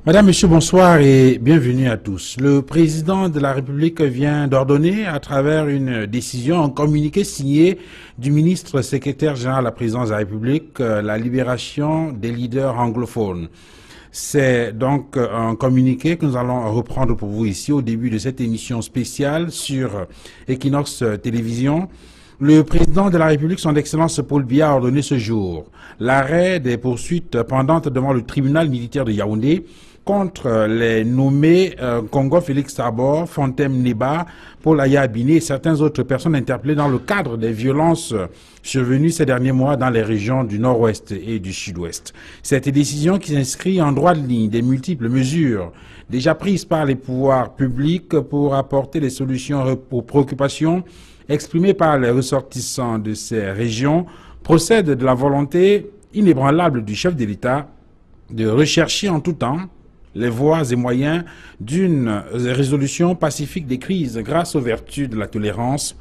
Madame, Monsieur, bonsoir et bienvenue à tous. Le président de la République vient d'ordonner, à travers une décision, un communiqué signé du ministre secrétaire général à la présidence de la République, la libération des leaders anglophones. C'est donc un communiqué que nous allons reprendre pour vous ici au début de cette émission spéciale sur Equinox Télévision. Le président de la République, son Excellence Paul Biya, a ordonné ce jour l'arrêt des poursuites pendantes devant le tribunal militaire de Yaoundé contre les nommés Congo Félix Tabor, Fontem Neba, Paul Aya Abiné et certaines autres personnes interpellées dans le cadre des violences survenues ces derniers mois dans les régions du Nord-Ouest et du Sud-Ouest. Cette décision qui s'inscrit en droit de ligne des multiples mesures déjà prises par les pouvoirs publics pour apporter des solutions aux préoccupations exprimées par les ressortissants de ces régions procède de la volonté inébranlable du chef de l'État de rechercher en tout temps les voies et moyens d'une résolution pacifique des crises grâce aux vertus de la tolérance,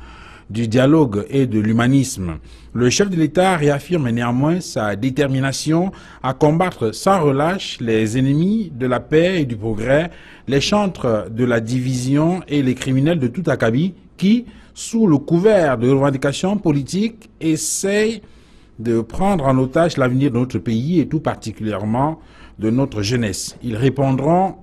du dialogue et de l'humanisme. Le chef de l'État réaffirme néanmoins sa détermination à combattre sans relâche les ennemis de la paix et du progrès, les chantres de la division et les criminels de tout acabit qui, sous le couvert de revendications politiques, essayent de prendre en otage l'avenir de notre pays et tout particulièrement de notre jeunesse. Ils répondront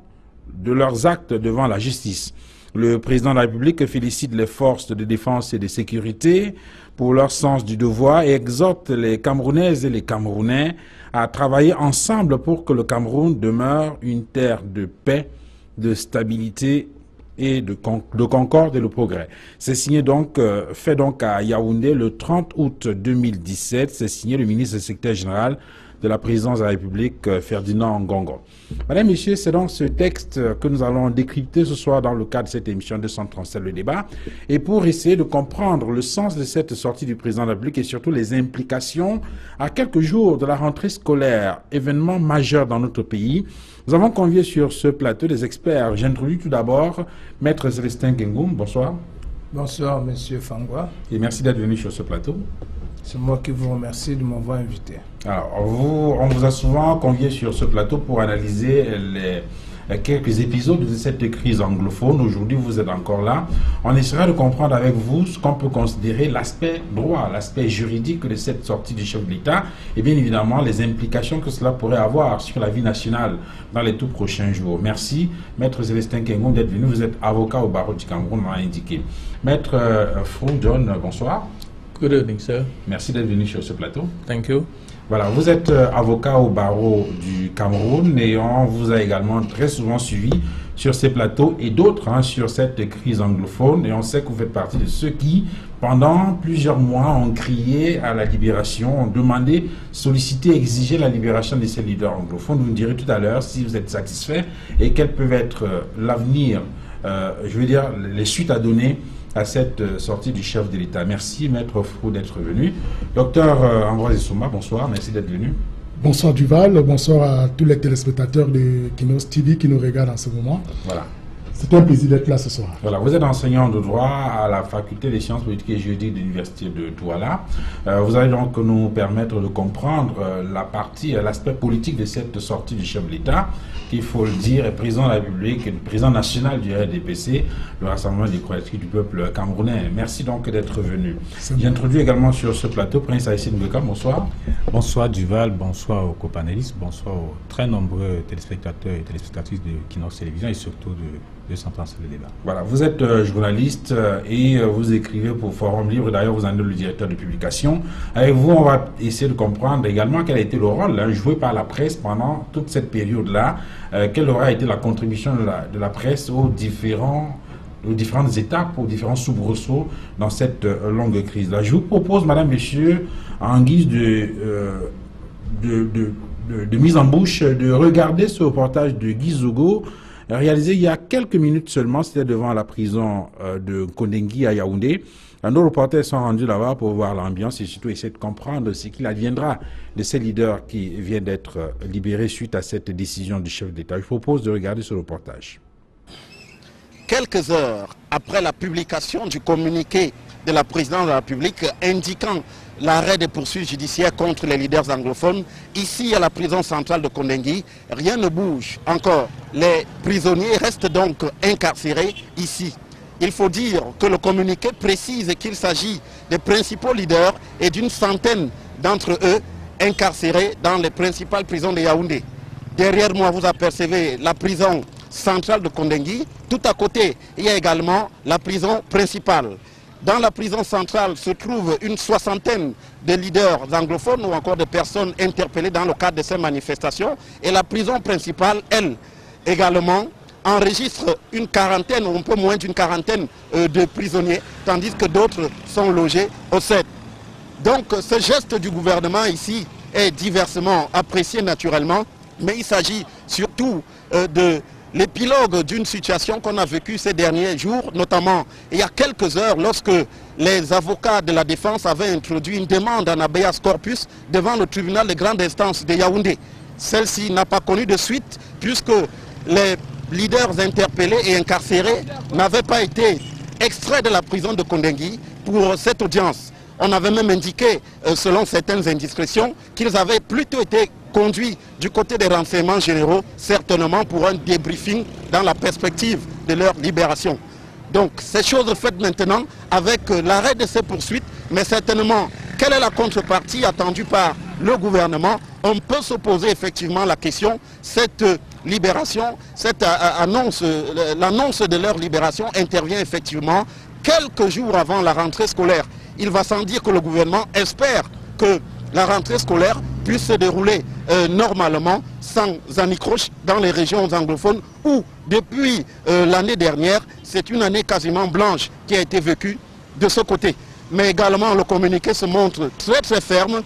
de leurs actes devant la justice. Le président de la République félicite les forces de défense et de sécurité pour leur sens du devoir et exhorte les Camerounaises et les Camerounais à travailler ensemble pour que le Cameroun demeure une terre de paix, de stabilité et de concorde et de progrès. C'est signé donc, fait donc à Yaoundé le 30 août 2017. C'est signé le ministre secrétaire général de la présidence de la République, Ferdinand Ngongo. Madame, Messieurs, c'est donc ce texte que nous allons décrypter ce soir dans le cadre de cette émission 237, le débat. Et pour essayer de comprendre le sens de cette sortie du président de la République et surtout les implications à quelques jours de la rentrée scolaire, événement majeur dans notre pays, nous avons convié sur ce plateau des experts. J'introduis tout d'abord Maître Célestin Gengoum. Bonsoir. Bonsoir, Monsieur Fangwa. Et merci d'être venu sur ce plateau. C'est moi qui vous remercie de m'avoir invité. Alors, on vous a souvent convié sur ce plateau pour analyser quelques épisodes de cette crise anglophone. Aujourd'hui, vous êtes encore là. On essaiera de comprendre avec vous ce qu'on peut considérer l'aspect droit, l'aspect juridique de cette sortie du chef de l'État et bien évidemment les implications que cela pourrait avoir sur la vie nationale dans les tout prochains jours. Merci, Maître Célestin Kengoum, d'être venu. Vous êtes avocat au barreau du Cameroun, on l'a indiqué. Maître Frou John, bonsoir. Good evening, sir. Merci d'être venu sur ce plateau. Thank you. Voilà, vous êtes avocat au barreau du Cameroun et on vous a également très souvent suivi sur ces plateaux et d'autres sur cette crise anglophone. Et on sait que vous faites partie de ceux qui, pendant plusieurs mois, ont crié à la libération, ont demandé, sollicité, exigé la libération de ces leaders anglophones. Vous nous direz tout à l'heure si vous êtes satisfait et quels peuvent être l'avenir, je veux dire, les suites à donner à cette sortie du chef de l'État. Merci, Maître Frou, d'être venu. Docteur Ambroise Issouma, bonsoir, merci d'être venu. Bonsoir Duval, bonsoir à tous les téléspectateurs de Equinox TV qui nous regardent en ce moment. Voilà. C'est un plaisir d'être là ce soir. Voilà, vous êtes enseignant de droit à la faculté des sciences politiques et juridiques de l'université de Douala. Vous allez donc nous permettre de comprendre l'aspect politique de cette sortie du chef de l'État, qu'il faut le dire, est président de la République, le président national du RDPC, le Rassemblement des Démocratique du peuple camerounais. Merci donc d'être venu. J'introduis également sur ce plateau Prince Aïssine Mbeka, bonsoir. Bonsoir Duval, bonsoir aux copanélistes, bonsoir aux très nombreux téléspectateurs et téléspectatrices de Equinox Télévision et surtout de Centre le débat. Voilà, vous êtes journaliste et vous écrivez pour Forum Libre, d'ailleurs vous en êtes le directeur de publication. Avec vous, on va essayer de comprendre également quel a été le rôle joué par la presse pendant toute cette période-là, quelle aura été la contribution de la presse aux différentes étapes, aux différents soubresauts dans cette longue crise-là. Je vous propose, madame, messieurs, en guise de mise en bouche, de regarder ce reportage de Guy Zogo, réalisé il y a quelques minutes seulement, c'était devant la prison de Kondengui à Yaoundé. Nos reporters sont rendus là-bas pour voir l'ambiance et surtout essayer de comprendre ce qu'il adviendra de ces leaders qui viennent d'être libérés suite à cette décision du chef d'État. Je propose de regarder ce reportage. Quelques heures après la publication du communiqué de la présidence de la République indiquant l'arrêt des poursuites judiciaires contre les leaders anglophones. Ici, à la prison centrale de Kondengui, rien ne bouge encore. Les prisonniers restent donc incarcérés ici. Il faut dire que le communiqué précise qu'il s'agit des principaux leaders et d'une centaine d'entre eux incarcérés dans les principales prisons de Yaoundé. Derrière moi, vous apercevez la prison centrale de Kondengui. Tout à côté, il y a également la prison principale. Dans la prison centrale se trouve une soixantaine de leaders anglophones ou encore de personnes interpellées dans le cadre de ces manifestations. Et la prison principale, elle, également, enregistre une quarantaine ou un peu moins d'une quarantaine de prisonniers, tandis que d'autres sont logés au 7. Donc ce geste du gouvernement ici est diversement apprécié naturellement, mais il s'agit surtout de l'épilogue d'une situation qu'on a vécue ces derniers jours, notamment il y a quelques heures lorsque les avocats de la défense avaient introduit une demande en habeas corpus devant le tribunal de grande instance de Yaoundé. Celle-ci n'a pas connu de suite puisque les leaders interpellés et incarcérés n'avaient pas été extraits de la prison de Kondengui pour cette audience. On avait même indiqué, selon certaines indiscrétions, qu'ils avaient plutôt été conduits du côté des renseignements généraux, certainement pour un débriefing dans la perspective de leur libération. Donc, ces choses faites maintenant avec l'arrêt de ces poursuites, mais certainement, quelle est la contrepartie attendue par le gouvernement? On peut se poser effectivement la question, cette libération, cette annonce, l'annonce de leur libération intervient effectivement quelques jours avant la rentrée scolaire. Il va sans dire que le gouvernement espère que la rentrée scolaire puisse se dérouler normalement, sans anicroche, dans les régions anglophones où, depuis l'année dernière, c'est une année quasiment blanche qui a été vécue de ce côté. Mais également, le communiqué se montre très très ferme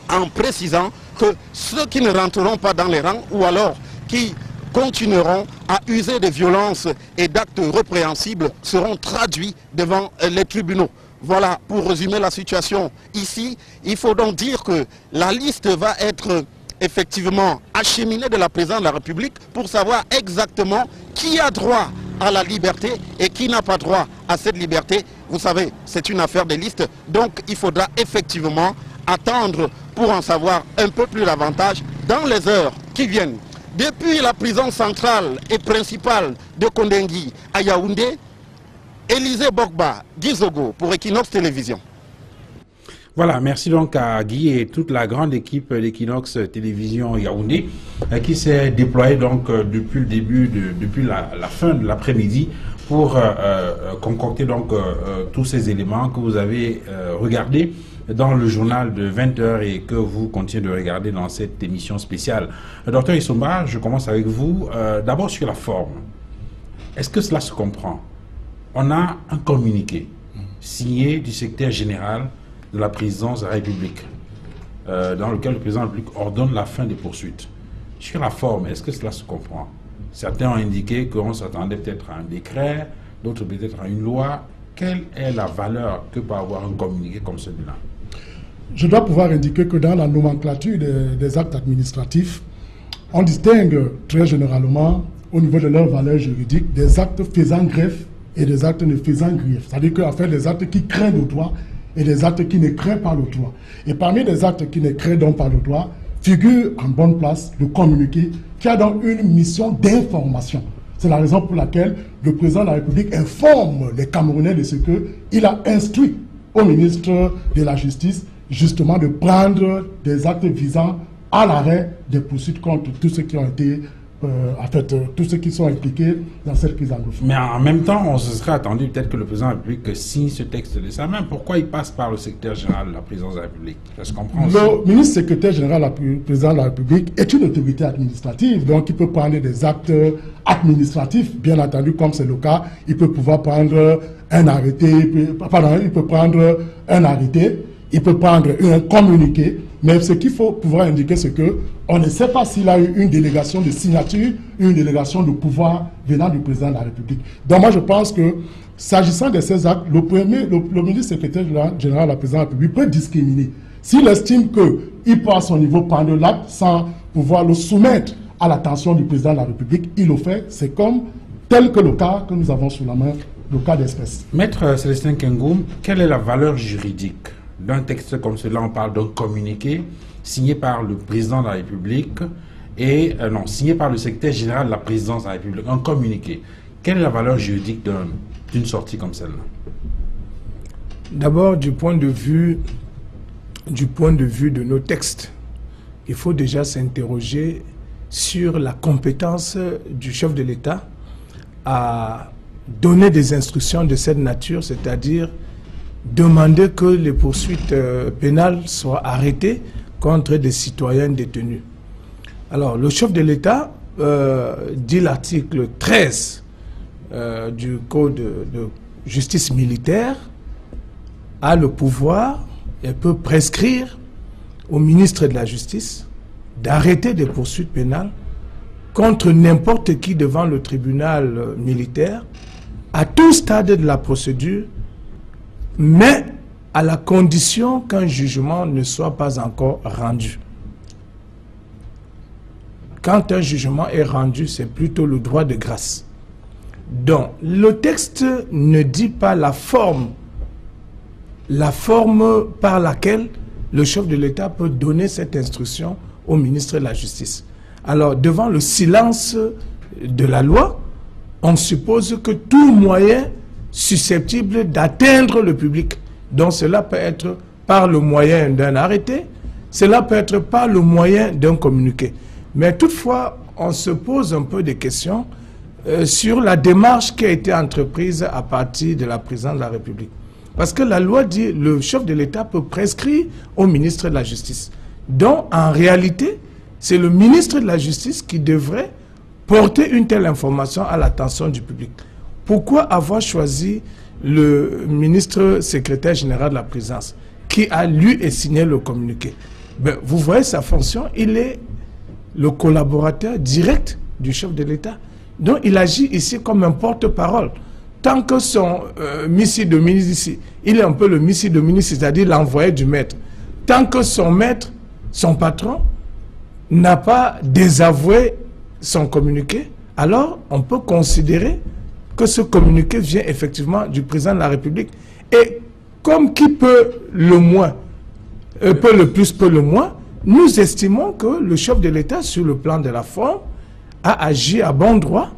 en précisant que ceux qui ne rentreront pas dans les rangs ou alors qui continueront à user de violences et d'actes répréhensibles seront traduits devant les tribunaux. Voilà pour résumer la situation ici. Il faut donc dire que la liste va être effectivement acheminée de la présidence de la République pour savoir exactement qui a droit à la liberté et qui n'a pas droit à cette liberté. Vous savez, c'est une affaire de liste, donc il faudra effectivement attendre pour en savoir un peu plus davantage dans les heures qui viennent. Depuis la prison centrale et principale de Kondengui à Yaoundé, Élisée Bogba, Guy Zogo pour Equinox Télévision. Voilà, merci donc à Guy et toute la grande équipe d'Equinox Télévision Yaoundé qui s'est déployée donc depuis le début, depuis la fin de l'après-midi pour concocter donc tous ces éléments que vous avez regardés dans le journal de 20h et que vous continuez de regarder dans cette émission spéciale. Docteur Issomba, je commence avec vous. D'abord sur la forme. Est-ce que cela se comprend? On a un communiqué signé du secrétaire général de la présidence de la République, dans lequel le président de la République ordonne la fin des poursuites. Sur la forme, est-ce que cela se comprend? Certains ont indiqué qu'on s'attendait peut-être à un décret, d'autres peut-être à une loi. Quelle est la valeur que peut avoir un communiqué comme celui-là? Je dois pouvoir indiquer que dans la nomenclature des actes administratifs, on distingue très généralement, au niveau de leur valeur juridique, des actes faisant greffe et des actes ne faisant grief. C'est-à-dire qu'en fait, des actes qui créent le droit et des actes qui ne créent pas le droit. Et parmi les actes qui ne créent donc pas le droit, figure en bonne place le communiqué qui a donc une mission d'information. C'est la raison pour laquelle le président de la République informe les Camerounais de ce qu'il a instruit au ministre de la Justice justement de prendre des actes visant à l'arrêt des poursuites contre tous ceux qui ont été tous ceux qui sont impliqués dans cette crise anglophone. Mais en même temps, on se serait attendu peut-être que le président de la République signe ce texte de sa main. Pourquoi il passe par le secrétaire général de la présidence de la République? Ça se comprend aussi. Le ministre secrétaire général du président de la République est une autorité administrative, donc il peut prendre des actes administratifs, bien entendu, comme c'est le cas. Il peut pouvoir prendre un arrêté, il peut prendre un communiqué. Mais ce qu'il faut pouvoir indiquer, c'est qu'on ne sait pas s'il a eu une délégation de signature, une délégation de pouvoir venant du président de la République. Donc moi je pense que, s'agissant de ces actes, le ministre secrétaire général de la présidence de la République peut discriminer. S'il estime qu'il peut à son niveau prendre l'acte sans pouvoir le soumettre à l'attention du président de la République, il le fait. C'est comme tel que le cas que nous avons sous la main le cas d'espèce. Maître Célestin Kengoum, quelle est la valeur juridique d'un texte comme cela? On parle d'un communiqué signé par le président de la République et non, signé par le secrétaire général de la présidence de la République, un communiqué. Quelle est la valeur juridique d'une sortie comme celle-là? D'abord, du point de vue de nos textes, il faut déjà s'interroger sur la compétence du chef de l'État à donner des instructions de cette nature, c'est-à-dire demander que les poursuites pénales soient arrêtées contre des citoyens détenus. Alors, le chef de l'État, dit l'article 13 du Code de justice militaire, a le pouvoir et peut prescrire au ministre de la Justice d'arrêter des poursuites pénales contre n'importe qui devant le tribunal militaire à tout stade de la procédure, mais à la condition qu'un jugement ne soit pas encore rendu. Quand un jugement est rendu, c'est plutôt le droit de grâce. Donc, le texte ne dit pas la forme par laquelle le chef de l'État peut donner cette instruction au ministre de la Justice. Alors, devant le silence de la loi, on suppose que tout moyen susceptible d'atteindre le public, donc cela peut être par le moyen d'un arrêté, cela peut être par le moyen d'un communiqué. Mais toutefois, on se pose un peu des questions sur la démarche qui a été entreprise à partir de la présidence de la République. Parce que la loi dit que le chef de l'État peut prescrire au ministre de la Justice. Donc, en réalité, c'est le ministre de la Justice qui devrait porter une telle information à l'attention du public. Pourquoi avoir choisi le ministre secrétaire général de la présidence, qui a lu et signé le communiqué? Ben, vous voyez sa fonction, il est le collaborateur direct du chef de l'État. Donc, il agit ici comme un porte-parole. Tant que son missi de ministre ici, il est un peu le missi de ministre, c'est-à-dire l'envoyé du maître. Tant que son maître, son patron, n'a pas désavoué son communiqué, alors on peut considérer que ce communiqué vient effectivement du président de la République. Et comme qui peut le moins, peut le plus, peut le moins, nous estimons que le chef de l'État, sur le plan de la forme, a agi à bon droit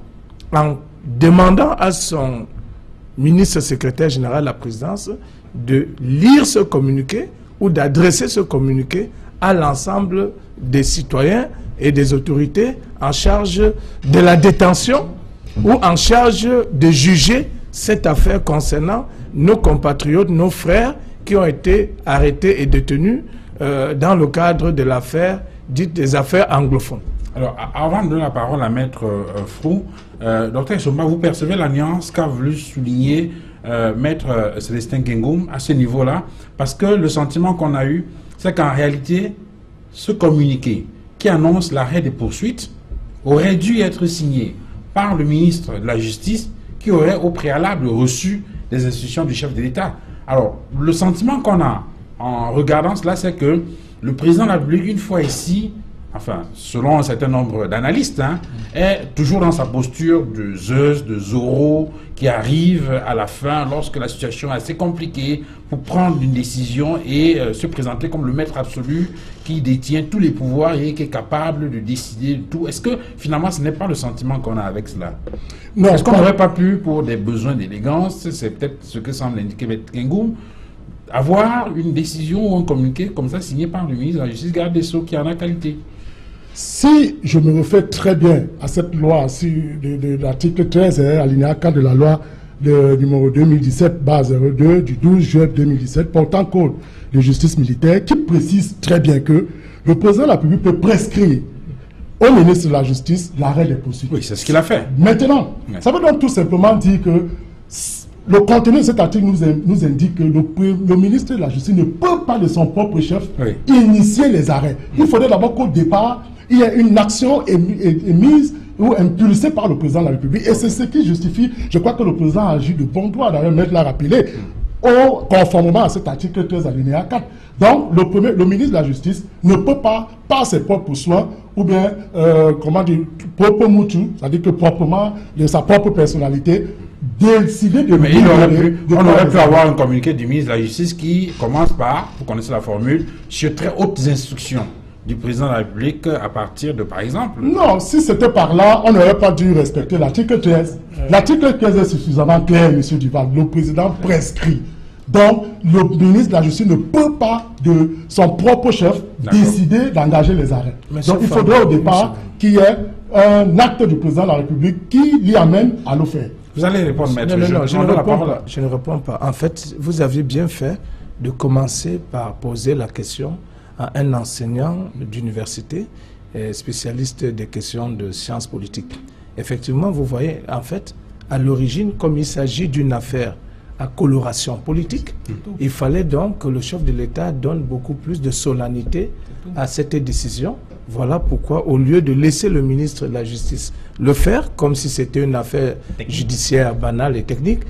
en demandant à son ministre secrétaire général de la présidence de lire ce communiqué ou d'adresser ce communiqué à l'ensemble des citoyens et des autorités en charge de la détention ou en charge de juger cette affaire concernant nos compatriotes, nos frères qui ont été arrêtés et détenus dans le cadre de l'affaire dite des affaires anglophones. Alors, avant de donner la parole à Maître Frou, Dr Essomba, vous percevez la nuance qu'a voulu souligner Maître Célestin Kengoum à ce niveau-là, parce que le sentiment qu'on a eu, c'est qu'en réalité, ce communiqué qui annonce l'arrêt des poursuites aurait dû être signé par le ministre de la Justice, qui aurait au préalable reçu des instructions du chef de l'État. Alors, le sentiment qu'on a en regardant cela, c'est que le président de la République, une fois ici, enfin, selon un certain nombre d'analystes, est toujours dans sa posture de Zeus, de Zorro, qui arrive à la fin, lorsque la situation est assez compliquée, pour prendre une décision et se présenter comme le maître absolu qui détient tous les pouvoirs et qui est capable de décider de tout. Est-ce que, finalement, ce n'est pas le sentiment qu'on a avec cela? Est-ce qu'on n'aurait pas pu, pour des besoins d'élégance, c'est peut-être ce que semble indiquer M. Kengoum, avoir une décision ou un communiqué comme ça signé par le ministre de la Justice, garde des Sceaux, qui en a qualité? Si je me refais très bien à cette loi de l'article 13, alinéa 4 de la loi numéro 2017, base 02 du 12 juin 2017, portant code de justice militaire, qui précise très bien que le président de la République peut prescrire au ministre de la Justice l'arrêt des poursuites. Oui, c'est ce qu'il a fait. Maintenant, ça veut donc tout simplement dire que le contenu de cet article nous indique que le ministre de la Justice ne peut pas de son propre chef initier les arrêts. Il faudrait d'abord qu'au départ, il y ait une action émise ou impulsée par le président de la République. Et c'est ce qui justifie, je crois que le président a agi de bon droit, d'ailleurs, Maître l'a rappelé, conformément à cet article 13 alinéa 4. Donc, le ministre de la Justice ne peut pas, par ses propres soins, ou bien, comment dire, propre moutou, c'est-à-dire que proprement, de sa propre personnalité, décider de... Mais on aurait pu avoir un communiqué du ministre de la Justice qui commence par, vous connaissez la formule, sur très hautes instructions du président de la République à partir de, par exemple... Non, si c'était par là, on n'aurait pas dû respecter l'article 13. L'article 13 est suffisamment clair, M. Duval. Le président prescrit. Donc, le ministre de la Justice ne peut pas, de son propre chef, décider d'engager les arrêts. Donc, il faudrait au départ qu'il y ait un acte du président de la République qui l'y amène à le faire. Vous allez répondre, maître. Non, je ne réponds pas. En fait, vous aviez bien fait de commencer par poser la question à un enseignant d'université, spécialiste des questions de sciences politiques. Effectivement, vous voyez, en fait, à l'origine, comme il s'agit d'une affaire à coloration politique, il fallait donc que le chef de l'État donne beaucoup plus de solennité à cette décision. Voilà pourquoi, au lieu de laisser le ministre de la Justice le faire, comme si c'était une affaire judiciaire banale et technique,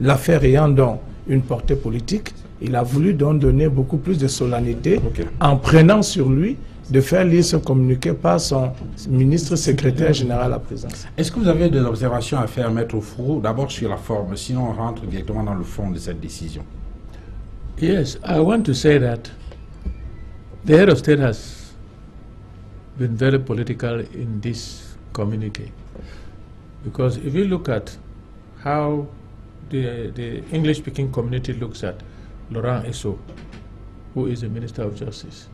l'affaire ayant donc une portée politique, il a voulu donc donner beaucoup plus de solennité en prenant sur lui de faire lire ce communiqué par son ministre secrétaire général à la présidence. Est-ce que vous avez des observations à faire, maître Ofro, d'abord sur la forme, sinon on rentre directement dans le fond de cette décision? Yes, I want to say that the head of state has been very political in this communique, because if you look at how the English-speaking community looks at Laurent Esso, who is the Minister of Justice,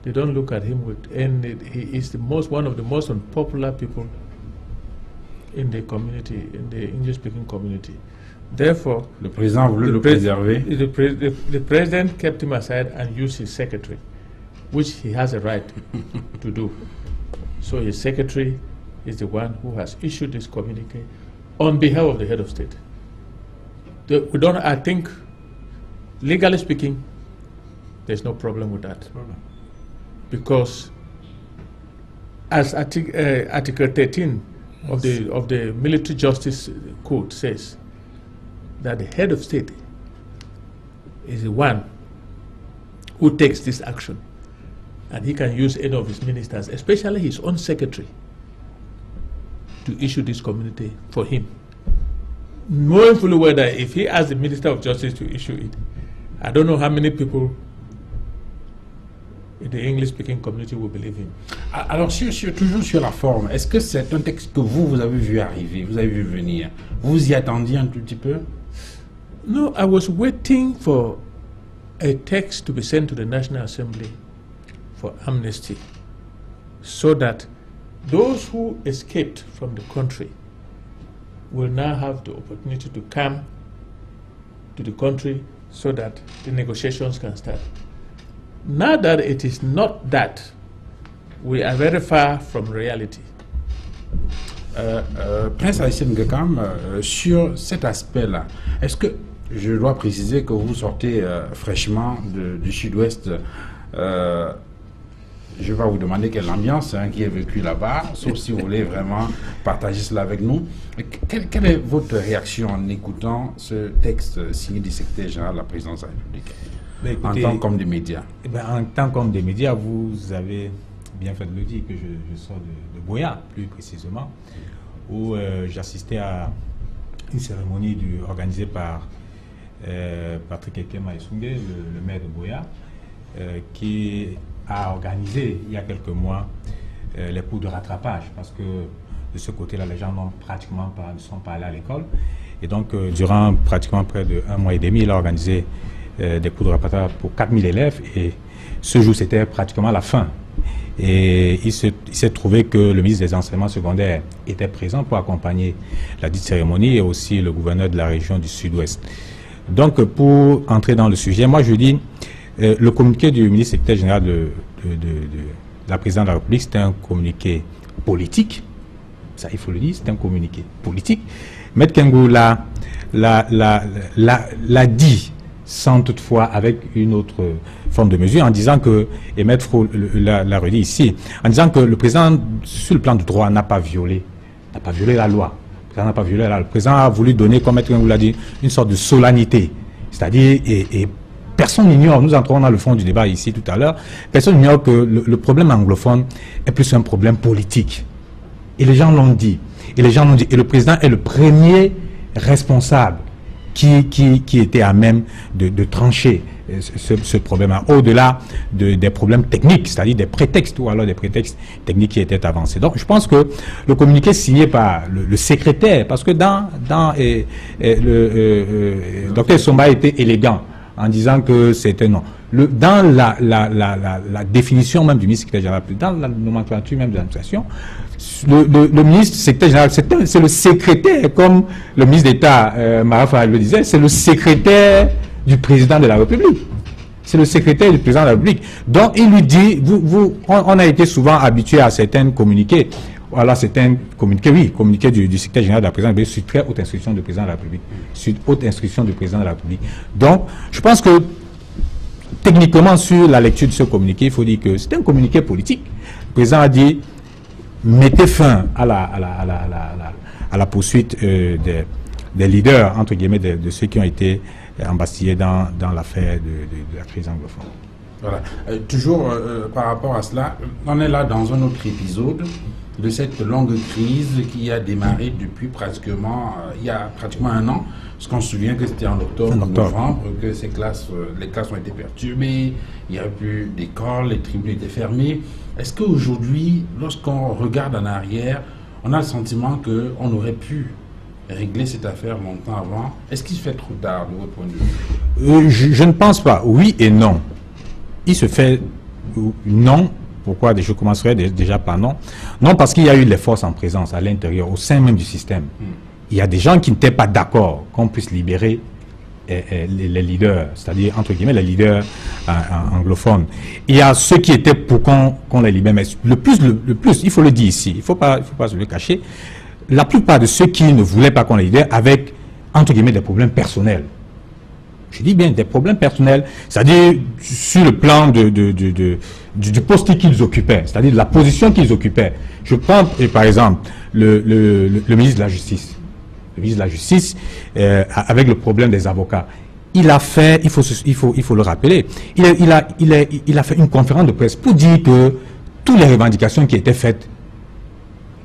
they don't look at him with any. He is one of the most unpopular people in the community, in the English-speaking community. Therefore, le président a voulu le préserver. The president kept him aside and used his secretary, which he has a right to do. So his secretary is the one who has issued this communique on behalf of the head of state. I think, legally speaking, there's no problem with that. Because as Article 13 of the Military Justice Code says, that the head of state is the one who takes this action, and he can use any of his ministers, especially his own secretary, to issue this communique for him, knowing fully well that if he asks the Minister of Justice to issue it, I don't know how many people in the English-speaking community will believe him. Alors, toujours sur la forme, est-ce que c'est un texte que vous avez vu arriver, vous avez vu venir? Vous y attendiez un tout petit peu? No, I was waiting for a text to be sent to the National Assembly for amnesty, so that those who escaped from the country will now have the opportunity to come to the country so that the negotiations can start. Now that it is not that, we are very far from reality. Prince Haïtien Ngakam, sur cet aspect-là, est-ce que, je dois préciser que vous sortez fraîchement du sud-ouest, je vais vous demander quelle ambiance qui est vécue là-bas, sauf si vous voulez vraiment partager cela avec nous. Quelle est votre réaction en écoutant ce texte signé du secrétaire général de la présidence de la République? Écoutez, en tant qu'homme des médias. En tant qu'homme des médias, vous avez bien fait de le dire que je sors de Boya, plus précisément, où j'assistais à une cérémonie organisée par Patrick Ekema Esungé, le maire de Boya, qui a organisé il y a quelques mois les cours de rattrapage, parce que de ce côté-là, les gens ne sont pas allés à l'école. Et donc, durant pratiquement près de 1 mois et demi, il a organisé des cours de rattrapage pour 4000 élèves, et ce jour c'était pratiquement la fin, et il s'est trouvé que le ministre des enseignements secondaires était présent pour accompagner la dite cérémonie, et aussi le gouverneur de la région du sud-ouest. Donc pour entrer dans le sujet, moi je dis le communiqué du ministre secrétaire général de la présidence de la République, c'est un communiqué politique, ça il faut le dire, c'est un communiqué politique. Maître Kengou l'a dit, sans toutefois avec une autre forme de mesure, en disant que, et Maître Fro l'a redit ici, en disant que le président, sur le plan du droit, n'a pas violé la loi. Le président n'a pas violé la loi. Le président a voulu donner, comme Maître Kengou l'a dit, une sorte de solennité. C'est-à-dire, et personne n'ignore, nous entrons dans le fond du débat ici tout à l'heure, personne n'ignore que le problème anglophone est plus un problème politique. Et les gens l'ont dit. Et le président est le premier responsables qui étaient à même de trancher ce problème-là, au-delà des problèmes techniques, c'est-à-dire des prétextes, ou alors des prétextes techniques qui étaient avancés. Donc, je pense que le communiqué signé par le secrétaire, parce que le docteur Somba était élégant en disant que c'était non. Dans la définition même du ministre secrétaire général, dans la nomenclature même de l'administration, le ministre secrétaire général, c'est le secrétaire, comme le ministre d'État Marafa le disait, c'est le secrétaire du président de la République. C'est le secrétaire du président de la République. Donc, il lui dit, on a été souvent habitué à certains communiqués. Voilà, certains communiqués, oui, communiqués du secrétaire général de la présidence de la République, sur très haute instruction du président de la République. Sur haute instruction du président de la République. Donc, je pense que, techniquement, sur la lecture de ce communiqué, il faut dire que c'est un communiqué politique. Le président a dit, mettez fin à la poursuite des leaders, entre guillemets, de ceux qui ont été embastillés dans l'affaire de la crise anglophone. Voilà. Toujours par rapport à cela, on est là dans un autre épisode de cette longue crise qui a démarré depuis pratiquement, il y a pratiquement un an, parce qu'on se souvient que c'était en octobre, novembre, que les classes ont été perturbées, il n'y a plus d'école, les tribunaux étaient fermés. Est-ce qu'aujourd'hui, lorsqu'on regarde en arrière, on a le sentiment qu'on aurait pu régler cette affaire longtemps avant? Est-ce qu'il se fait trop tard de votre point de vue? Je ne pense pas. Oui et non. Il se fait non. Pourquoi? Je commencerai déjà par non. Non, parce qu'il y a eu les forces en présence à l'intérieur, au sein même du système. Il y a des gens qui n'étaient pas d'accord qu'on puisse libérer les leaders, c'est-à-dire, entre guillemets, les leaders anglophones. Il y a ceux qui étaient pour qu'on les libère. Mais le plus, il faut le dire ici, il ne faut pas se le cacher, la plupart de ceux qui ne voulaient pas qu'on les libère avec, entre guillemets, des problèmes personnels. Je dis bien des problèmes personnels, c'est-à-dire sur le plan du poste qu'ils occupaient, c'est-à-dire de la position qu'ils occupaient. Je prends, par exemple, le ministre de la Justice. Le ministre de la Justice, avec le problème des avocats. Il a fait, il faut le rappeler, il a fait une conférence de presse pour dire que toutes les revendications qui étaient faites,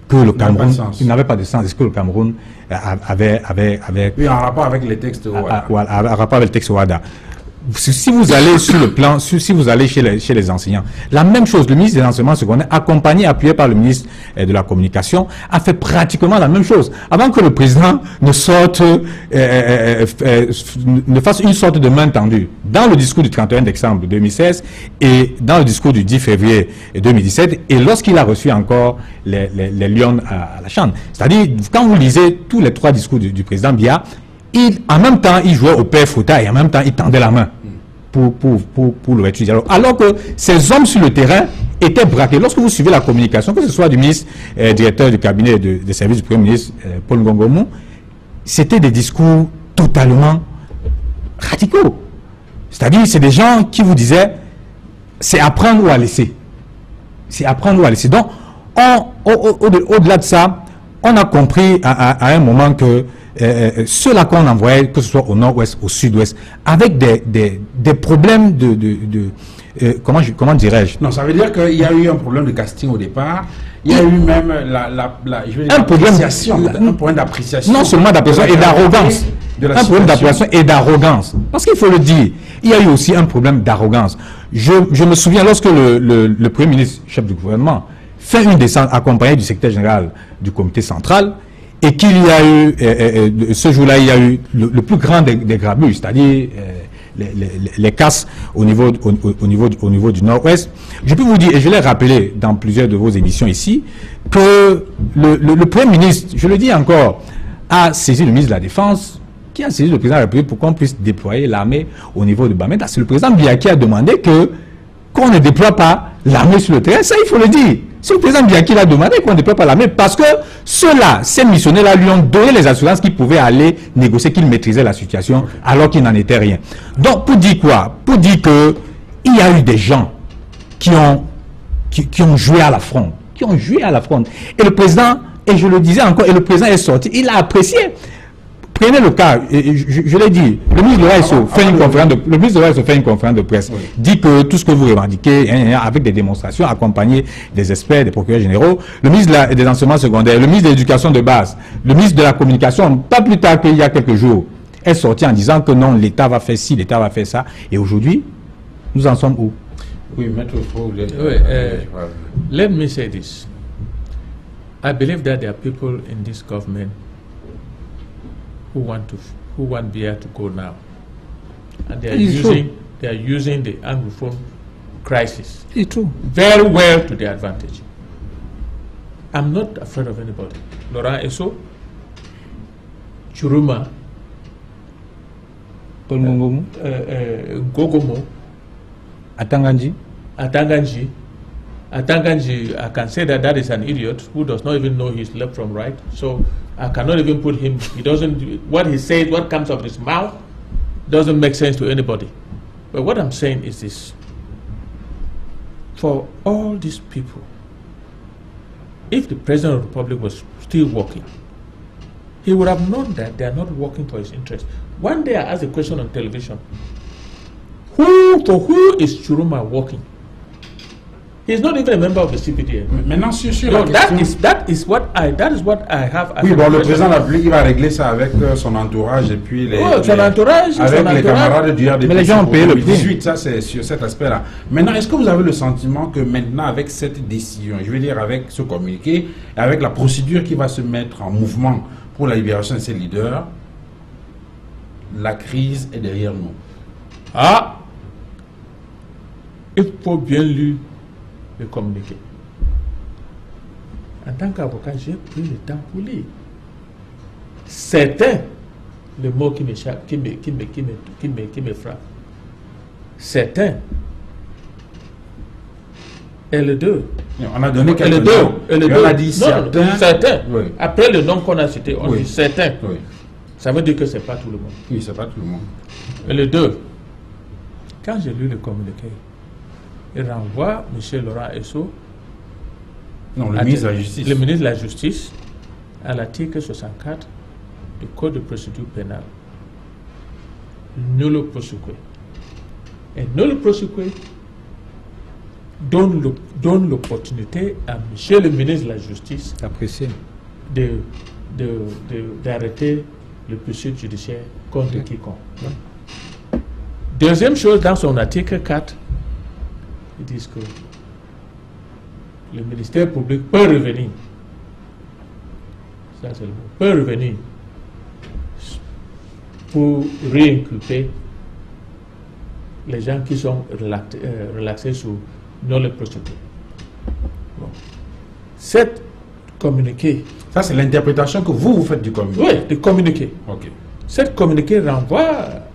que le Cameroun n'avait pas de sens, est-ce que le Cameroun avait oui, en rapport avec les textes OHADA. En rapport avec le texte OHADA. Si vous allez sur le plan, si vous allez chez les enseignants, la même chose, le ministre des enseignements secondaires, accompagné, appuyé par le ministre de la Communication, a fait pratiquement la même chose. Avant que le président ne sorte, ne fasse une sorte de main tendue. Dans le discours du 31 décembre 2016 et dans le discours du 10 février 2017, et lorsqu'il a reçu encore les lions à la Chambre. C'est-à-dire, quand vous lisez tous les trois discours du président Biya, en même temps, il jouait au père Fouta et en même temps, il tendait la main pour l'ouverture du dialogue. Alors que ces hommes sur le terrain étaient braqués. Lorsque vous suivez la communication, que ce soit du ministre, directeur du cabinet des services du Premier ministre, Paul Ngongomou, c'était des discours totalement radicaux. C'est-à-dire, c'est des gens qui vous disaient, c'est à prendre ou à laisser. C'est à prendre ou à laisser. Donc, au-delà de ça, on a compris à un moment que ceux-là qu'on envoyait, que ce soit au nord-ouest, au sud-ouest, avec des problèmes comment dirais-je? Non, ça veut dire qu'il y a eu un problème de casting au départ. Il y a eu même un problème d'appréciation. Non seulement d'appréciation et d'arrogance. Un problème d'appréciation et d'arrogance. Parce qu'il faut le dire, il y a eu aussi un problème d'arrogance. Je me souviens, lorsque le Premier ministre, chef du gouvernement, fait une descente accompagné du secrétaire général du comité central, et qu'il y a eu, ce jour-là, il y a eu le plus grand des grabuges, c'est-à-dire les casses au niveau du nord-ouest. Je peux vous dire, et je l'ai rappelé dans plusieurs de vos émissions ici, que le Premier ministre, je le dis encore, a saisi le ministre de la Défense, qui a saisi le président de la République pour qu'on puisse déployer l'armée au niveau de Bamenda. C'est le président Biya qui a demandé qu'on ne déploie pas l'armée sur le terrain. Ça, il faut le dire. C'est le président Biya qui l'a demandé qu'on ne déploie pas l'armée parce que ceux-là, ces missionnaires-là, lui ont donné les assurances qu'ils pouvaient aller négocier, qu'ils maîtrisaient la situation alors qu'il n'en était rien. Donc, pour dire quoi? Pour dire qu'il y a eu des gens qui ont joué à la fronde. Qui ont joué à la fronde. Et le président, et je le disais encore, et le président est sorti, il a apprécié. Prenez le cas, je l'ai dit, le ministre de l'ASO fait une conférence de presse, dit que tout ce que vous revendiquez, avec des démonstrations, accompagné des experts, des procureurs généraux, le ministre des enseignements secondaires, le ministre de l'éducation de base, le ministre de la communication, pas plus tard qu'il y a quelques jours, est sorti en disant que non, l'État va faire ci, l'État va faire ça, et aujourd'hui, nous en sommes où? Oui, Maître Faux, let me say this. I believe that there are people in this government who want Biya to go now, and they are using the Anglophone crisis very well to their advantage. I'm not afraid of anybody. Laurent Esso, Churuma, Gogomo, Atanganji, I can say that is an idiot who does not even know his left from right. So I cannot even put him. He doesn't. What he says, what comes out of his mouth, doesn't make sense to anybody. But what I'm saying is this: for all these people, if the President of the Republic was still working, he would have known that they are not working for his interest. One day I asked a question on television: for who is Churuma working? He's not even a member of the CPDM. Maintenant, sur no, la question... that is what I have. Oui, bon, le président de la République, il va régler ça avec son entourage et puis son entourage, avec les camarades du RDP. Mais les gens ont payé le prix. 18, ça c'est sur cet aspect-là. Maintenant, est-ce que vous avez le sentiment que maintenant, avec cette décision, je veux dire avec ce communiqué, avec la procédure qui va se mettre en mouvement pour la libération de ces leaders, la crise est derrière nous? Ah, il faut bien lui de communiquer. En tant qu'avocat, j'ai pris le temps pour lire. Certains, le mot qui me frappe. Certains. Et les deux. On a donné quelques noms. On a dit certains. Certains. Oui. Après le nom qu'on a cité, on dit certains. Oui. Ça veut dire que c'est pas tout le monde. Oui, c'est pas tout le monde. Et les deux. Quand j'ai lu le communiqué, il renvoie M. Laurent Esso, non, le ministre de la Justice. Le ministre de la Justice à l'article 64 du Code de procédure pénale. Nullo proseque. Et nullo proseque donne l'opportunité à M. le ministre de la Justice d'arrêter le poursuite judiciaire contre quiconque. Deuxième chose, dans son article 4, ils disent que le ministère public peut revenir. Ça, c'est le mot. Peut revenir pour réinculper les gens qui sont relaxés sur non procédure. Bon. Cette communiqué. Ça, c'est l'interprétation que vous faites du communiqué. Oui, du communiqué. Ok. Cette communiqué renvoie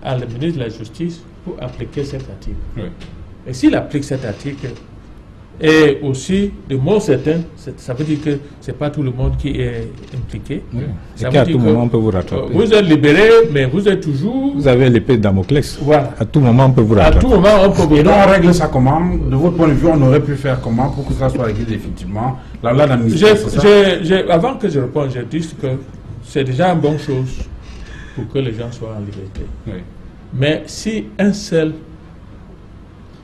à le ministre de la Justice pour appliquer cet article. Oui. Et s'il applique cet article, et aussi, de mots certains, ça veut dire que ce n'est pas tout le monde qui est impliqué. Oui. Ça veut dire tout moment, on peut vous rattraper. Vous êtes libéré, mais vous êtes toujours... Vous avez l'épée de Damoclès. Voilà. À tout moment, on peut vous rattraper. À tout moment, on peut vous rattraper. Et donc, on règle ça comment? De votre point de vue, on aurait pu faire comment pour que ça soit réglé définitivement? Avant que je réponde, je dis que c'est déjà une bonne chose pour que les gens soient en liberté. Oui. Mais si un seul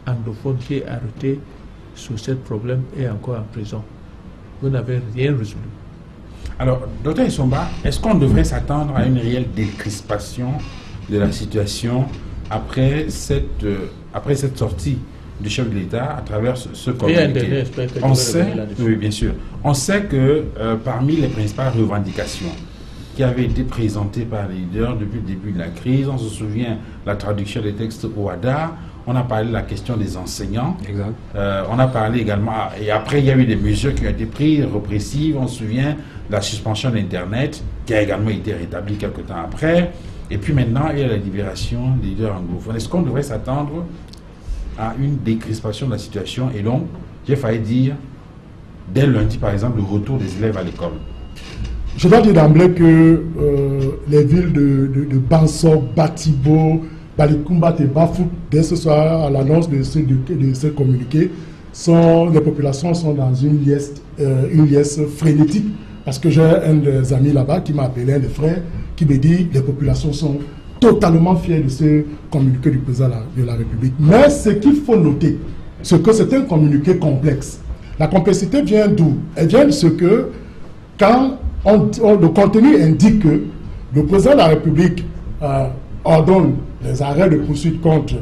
anglophone qui est arrêté sur ce problème est encore en prison, vous n'avez rien résolu. Alors, Dr Essomba, est-ce qu'on devrait s'attendre à une réelle décrispation de la situation après cette sortie du chef de l'État à travers ce communiqué? On sait, oui, bien sûr. On sait que parmi les principales revendications qui avaient été présentées par les leaders depuis le début de la crise, on se souvient la traduction des textes OADA, on a parlé de la question des enseignants. Exact. On a parlé également, et après il y a eu des mesures qui ont été prises, répressives. On se souvient de la suspension d'Internet, qui a également été rétablie quelques temps après. Et puis maintenant, il y a la libération des leaders anglophones. Est-ce qu'on devrait s'attendre à une décrispation de la situation? Et donc, j'ai failli dire, dès lundi par exemple, le retour des élèves à l'école. Je dois dire d'emblée que les villes de Bansok, Batibo, Balikumba et Bafou, dès ce soir à l'annonce de ce communiqué, les populations sont dans une liesse frénétique Parce que j'ai un des amis là-bas qui m'a appelé, un des frères, qui me dit les populations sont totalement fières de ce communiqué du président de la République. Mais ce qu'il faut noter, c'est que c'est un communiqué complexe. La complexité vient d'où? Elle vient de ce que, quand le contenu indique que le président de la République ordonne les arrêts de poursuite contre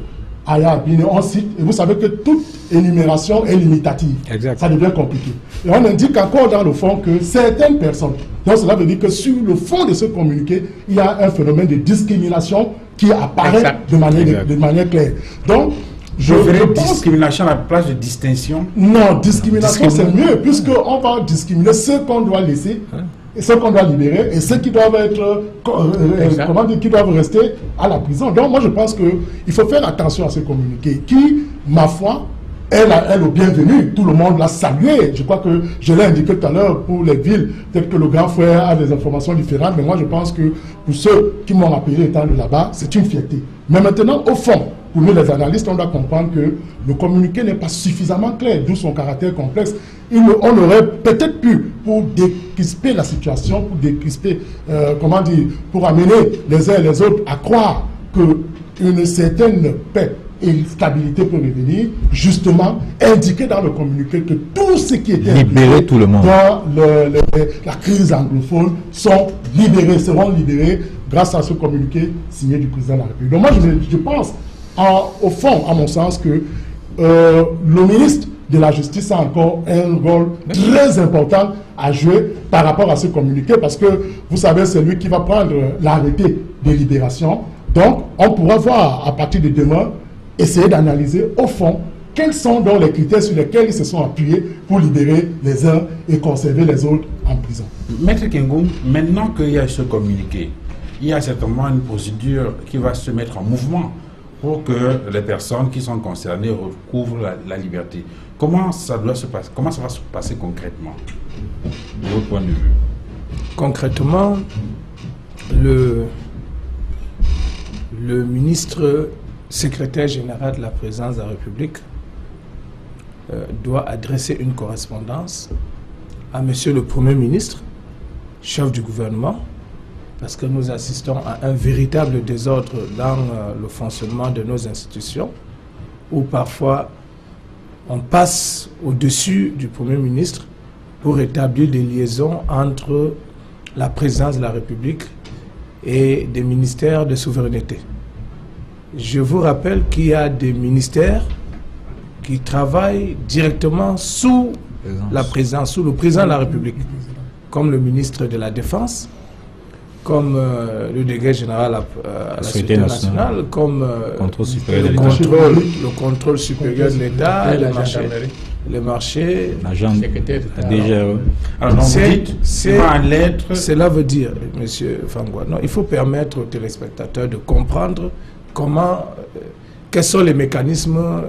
Aya Abine, on cite, et vous savez que toute énumération est limitative. Exact. Ça devient compliqué. Et on indique encore dans le fond que certaines personnes, donc cela veut dire que sur le fond de ce communiqué, il y a un phénomène de discrimination qui apparaît de manière claire. Donc, je pense discrimination à la place de distinction. Non, discrimination c'est mieux, puisqu'on va discriminer ceux qu'on doit laisser, et ceux qu'on doit libérer, et ceux qui doivent être, qui doivent rester à la prison. Donc moi je pense qu'il faut faire attention à ce communiqué, qui, ma foi, elle au bienvenu, tout le monde l'a salué. Je crois que je l'ai indiqué tout à l'heure pour les villes, peut-être que le grand frère a des informations différentes, mais moi je pense que pour ceux qui m'ont appelé étant de là-bas, c'est une fierté. Mais maintenant, au fond, pour nous les analystes, on doit comprendre que le communiqué n'est pas suffisamment clair, d'où son caractère complexe. On aurait peut-être pu, pour décrisper la situation, pour décrisper, pour amener les uns et les autres à croire qu'une certaine paix et stabilité peut revenir, justement, indiquer dans le communiqué que tout ce qui était libérer tout le monde dans la crise anglophone seront libérés grâce à ce communiqué signé du président de la République. Donc moi, je pense, au fond, à mon sens, que le ministre de la Justice a encore un rôle très important à jouer par rapport à ce communiqué, parce que, vous savez, c'est lui qui va prendre l'arrêté de libération. Donc, on pourra voir, à partir de demain, essayer d'analyser, au fond, quels sont donc les critères sur lesquels ils se sont appuyés pour libérer les uns et conserver les autres en prison. Maître Kengou, maintenant qu'il y a ce communiqué, il y a certainement une procédure qui va se mettre en mouvement pour que les personnes qui sont concernées recouvrent la liberté. Comment ça doit se passer? Comment ça va se passer concrètement, de votre point de vue? Concrètement, le ministre secrétaire général de la présidence de la République doit adresser une correspondance à Monsieur le Premier ministre, chef du gouvernement, parce que nous assistons à un véritable désordre dans le fonctionnement de nos institutions, où parfois on passe au-dessus du Premier ministre pour établir des liaisons entre la présidence de la République et des ministères de souveraineté. Je vous rappelle qu'il y a des ministères qui travaillent directement sous la présidence, sous le président de la République, comme le ministre de la Défense, comme le délégué général à la Sécurité nationale, comme le contrôle supérieur de l'État, les marchés, cela veut dire, Monsieur Fangwa, non, il faut permettre aux téléspectateurs de comprendre quels sont les mécanismes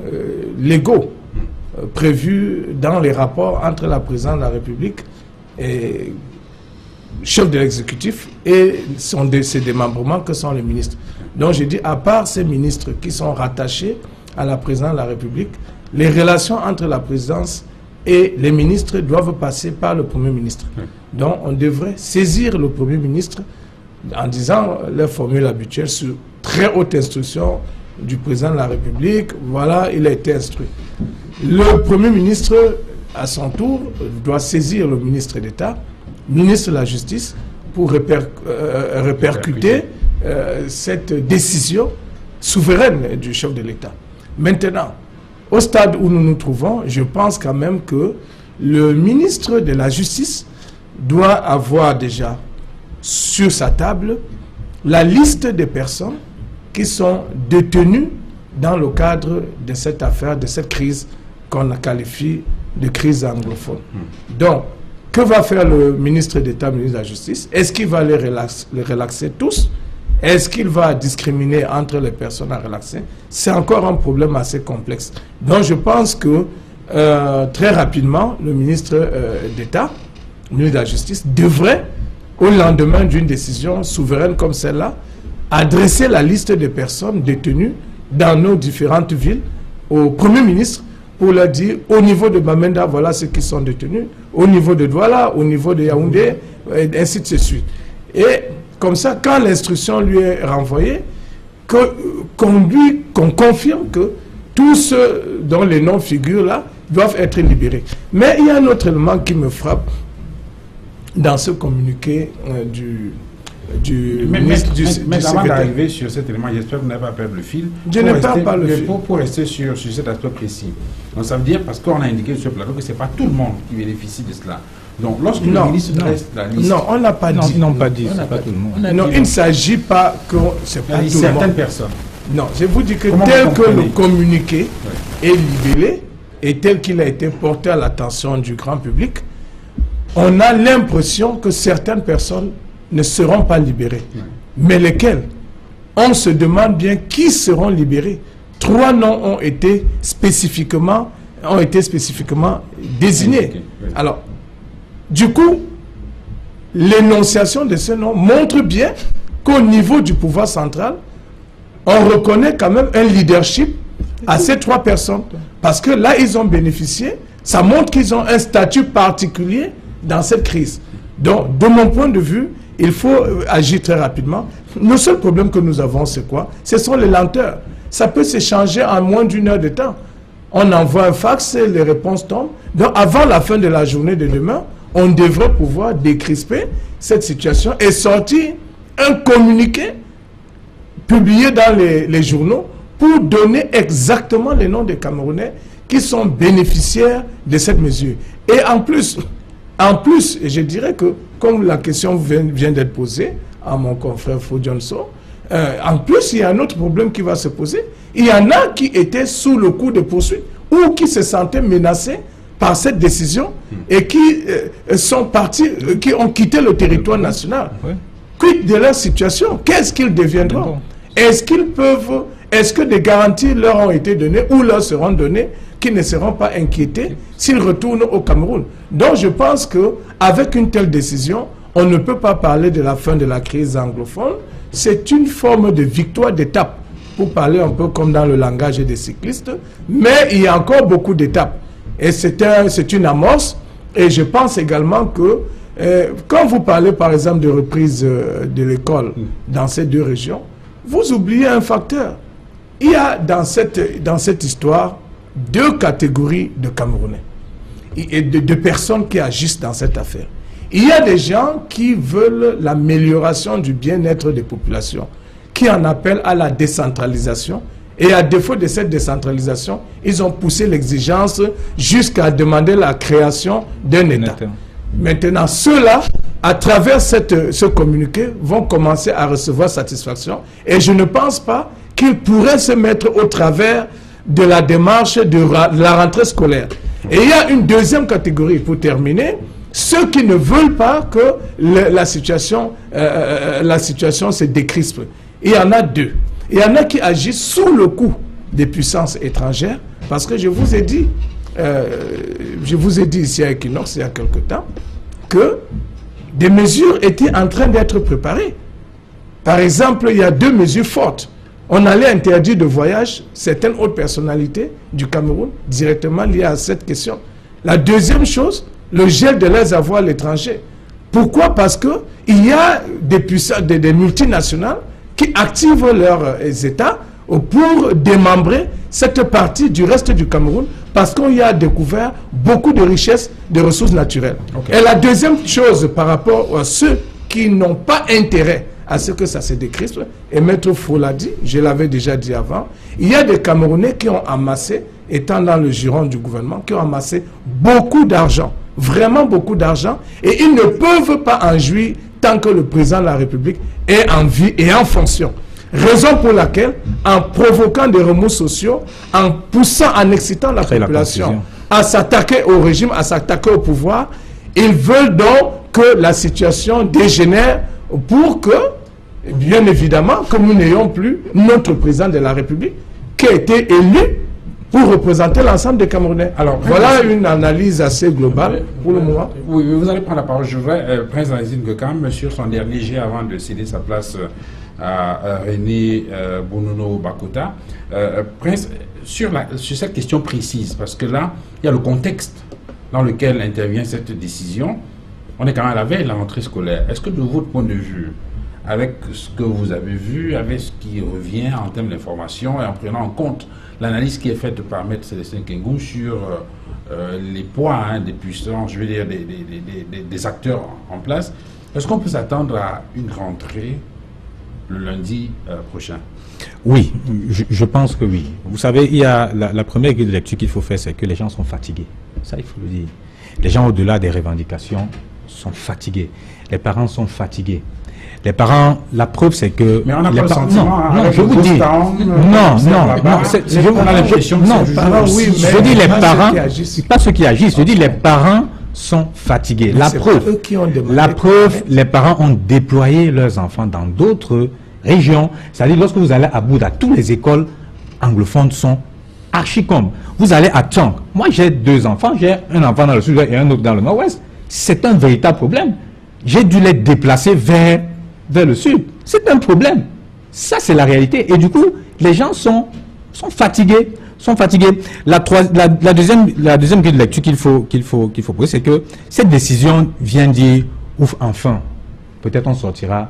légaux prévus dans les rapports entre la présidence de la République et chef de l'exécutif et ses démembrements que sont les ministres. Donc je dis, à part ces ministres qui sont rattachés à la présidence de la République, les relations entre la présidence et les ministres doivent passer par le Premier ministre. Donc on devrait saisir le Premier ministre en disant les formules habituelles sur très haute instruction du président de la République, voilà, il a été instruit. Le Premier ministre, à son tour, doit saisir le ministre d'État, ministre de la Justice, pour répercuter cette décision souveraine du chef de l'État. Maintenant, au stade où nous nous trouvons, je pense quand même que le ministre de la Justice doit avoir déjà sur sa table la liste des personnes qui sont détenues dans le cadre de cette affaire, de cette crise qu'on qualifie de crise anglophone. Donc, que va faire le ministre d'État, le ministre de la Justice? Est-ce qu'il va les relaxer tous? Est-ce qu'il va discriminer entre les personnes à relaxer? C'est encore un problème assez complexe. Donc je pense que très rapidement, le ministre d'État, le ministre de la Justice, devrait, au lendemain d'une décision souveraine comme celle-là, adresser la liste des personnes détenues dans nos différentes villes au Premier ministre pour leur dire, au niveau de Bamenda, voilà ceux qui sont détenus, au niveau de Douala, au niveau de Yaoundé, et ainsi de suite. Et comme ça, quand l'instruction lui est renvoyée, qu'on confirme que tous ceux dont les noms figurent là doivent être libérés. Mais il y a un autre élément qui me frappe dans ce communiqué du ministre du Mais avant d'arriver sur cet élément, j'espère que vous n'avez pas perdu le fil. Je n'ai pas le fil. Pour rester sur cet aspect précis. Donc ça veut dire, parce qu'on a indiqué sur le plateau que ce n'est pas tout le monde qui bénéficie de cela. Donc lorsque le ministre dresse la liste... Non, on n'a pas dit. Ils n'ont pas dit, c'est pas tout le monde. Non, il ne s'agit pas que c'est pas tout le monde. Certaines personnes. Non, je vous dis que tel que le communiqué est libellé et tel qu'il a été porté à l'attention du grand public, on a l'impression que certaines personnes ne seront pas libérées. Mais lesquelles? On se demande bien qui seront libérés. 3 noms ont été spécifiquement désignés. Alors, du coup, l'énonciation de ces noms montre bien qu'au niveau du pouvoir central, on reconnaît quand même un leadership à ces 3 personnes. Parce que là, ils ont bénéficié. Ça montre qu'ils ont un statut particulier dans cette crise. Donc, de mon point de vue, il faut agir très rapidement. Le seul problème que nous avons, c'est quoi? Ce sont les lenteurs. Ça peut s'échanger en moins d'1 heure de temps. On envoie un fax et les réponses tombent. Donc, avant la fin de la journée de demain, on devrait pouvoir décrisper cette situation et sortir un communiqué publié dans les journaux pour donner exactement les noms des Camerounais qui sont bénéficiaires de cette mesure. Et en plus, je dirais que, comme la question vient d'être posée à mon confrère Fou Johnson, en plus, il y a un autre problème qui va se poser. Il y en a qui étaient sous le coup de poursuite ou qui se sentaient menacés par cette décision et qui sont partis, qui ont quitté le territoire national. Quid de leur situation? Qu'est-ce qu'ils deviendront? Est-ce que des garanties leur ont été données ou leur seront données qui ne seront pas inquiétés s'ils retournent au Cameroun? Donc je pense qu'avec une telle décision, on ne peut pas parler de la fin de la crise anglophone. C'est une forme de victoire d'étape, pour parler un peu comme dans le langage des cyclistes. Mais il y a encore beaucoup d'étapes. Et c'est une amorce. Et je pense également que quand vous parlez par exemple de reprise de l'école dans ces 2 régions, vous oubliez un facteur. Il y a dans cette histoire 2 catégories de Camerounais et de personnes qui agissent dans cette affaire. Il y a des gens qui veulent l'amélioration du bien-être des populations, qui en appellent à la décentralisation. Et à défaut de cette décentralisation, ils ont poussé l'exigence jusqu'à demander la création d'un État. Maintenant, ceux-là, à travers ce communiqué, vont commencer à recevoir satisfaction. Et je ne pense pas qu'ils pourraient se mettre au travers de la démarche de la rentrée scolaire. Et il y a une deuxième catégorie, pour terminer, ceux qui ne veulent pas que la situation se décrispe. Il y en a 2. Il y en a qui agissent sous le coup des puissances étrangères, parce que je vous ai dit ici à Equinox il y a quelque temps, que des mesures étaient en train d'être préparées. Par exemple, il y a 2 mesures fortes. On allait interdire de voyage certaines hautes personnalités du Cameroun directement liées à cette question. La deuxième chose, le gel de leurs avoirs à l'étranger. Pourquoi? Parce qu'il y a des multinationales qui activent leurs États pour démembrer cette partie du reste du Cameroun parce qu'on y a découvert beaucoup de richesses, de ressources naturelles. Et la deuxième chose par rapport à ceux qui n'ont pas intérêt à ce que ça se décrispe, et Maître Fou l'a dit, je l'avais déjà dit avant, il y a des Camerounais qui ont amassé, étant dans le giron du gouvernement, qui ont amassé beaucoup d'argent, vraiment beaucoup d'argent, et ils ne peuvent pas en jouir tant que le président de la République est en vie et en fonction. Raison pour laquelle, en provoquant des remous sociaux, en poussant, en excitant la population à s'attaquer au régime, à s'attaquer au pouvoir, ils veulent donc que la situation dégénère pour que, bien évidemment, que nous n'ayons plus notre président de la République qui a été élu pour représenter l'ensemble des Camerounais. Alors, voilà une analyse assez globale pour le moment. Oui, vous allez prendre la parole. Je voudrais, Prince Azine Gekam, sur son dernier jet avant de céder sa place à René Bounono Bakota. Prince, sur cette question précise, parce que là, il y a le contexte dans lequel intervient cette décision. On est quand même à la veille de la rentrée scolaire. Est-ce que de votre point de vue, avec ce que vous avez vu, avec ce qui revient en termes d'information et en prenant en compte l'analyse qui est faite par M. Célestin Kengou sur les poids des puissants, je veux dire des acteurs en place, est-ce qu'on peut s'attendre à une rentrée le lundi prochain? Oui, je pense que oui. Vous savez, il y a la première grille de lecture qu'il faut faire, c'est que les gens sont fatigués. Ça, il faut le dire. Les gens, au-delà des revendications, sont fatigués. Les parents sont fatigués. Les parents, la preuve, c'est que... Mais on n'a pas le sentiment... Non, je vous dis... Non, je dis les parents, pas ceux qui agissent, je dis les parents sont fatigués. La preuve, les parents ont déployé leurs enfants dans d'autres régions. C'est-à-dire, lorsque vous allez à Bouddha, toutes les écoles anglophones sont archi-com. Vous allez à Tchang. Moi, j'ai 2 enfants. J'ai un enfant dans le sud et un autre dans le nord-ouest. C'est un véritable problème. J'ai dû les déplacer vers le sud. C'est un problème. Ça, c'est la réalité. Et du coup, les gens sont fatigués. La deuxième grille de lecture qu'il faut poser, c'est que cette décision vient dire, ouf, enfin, peut-être on sortira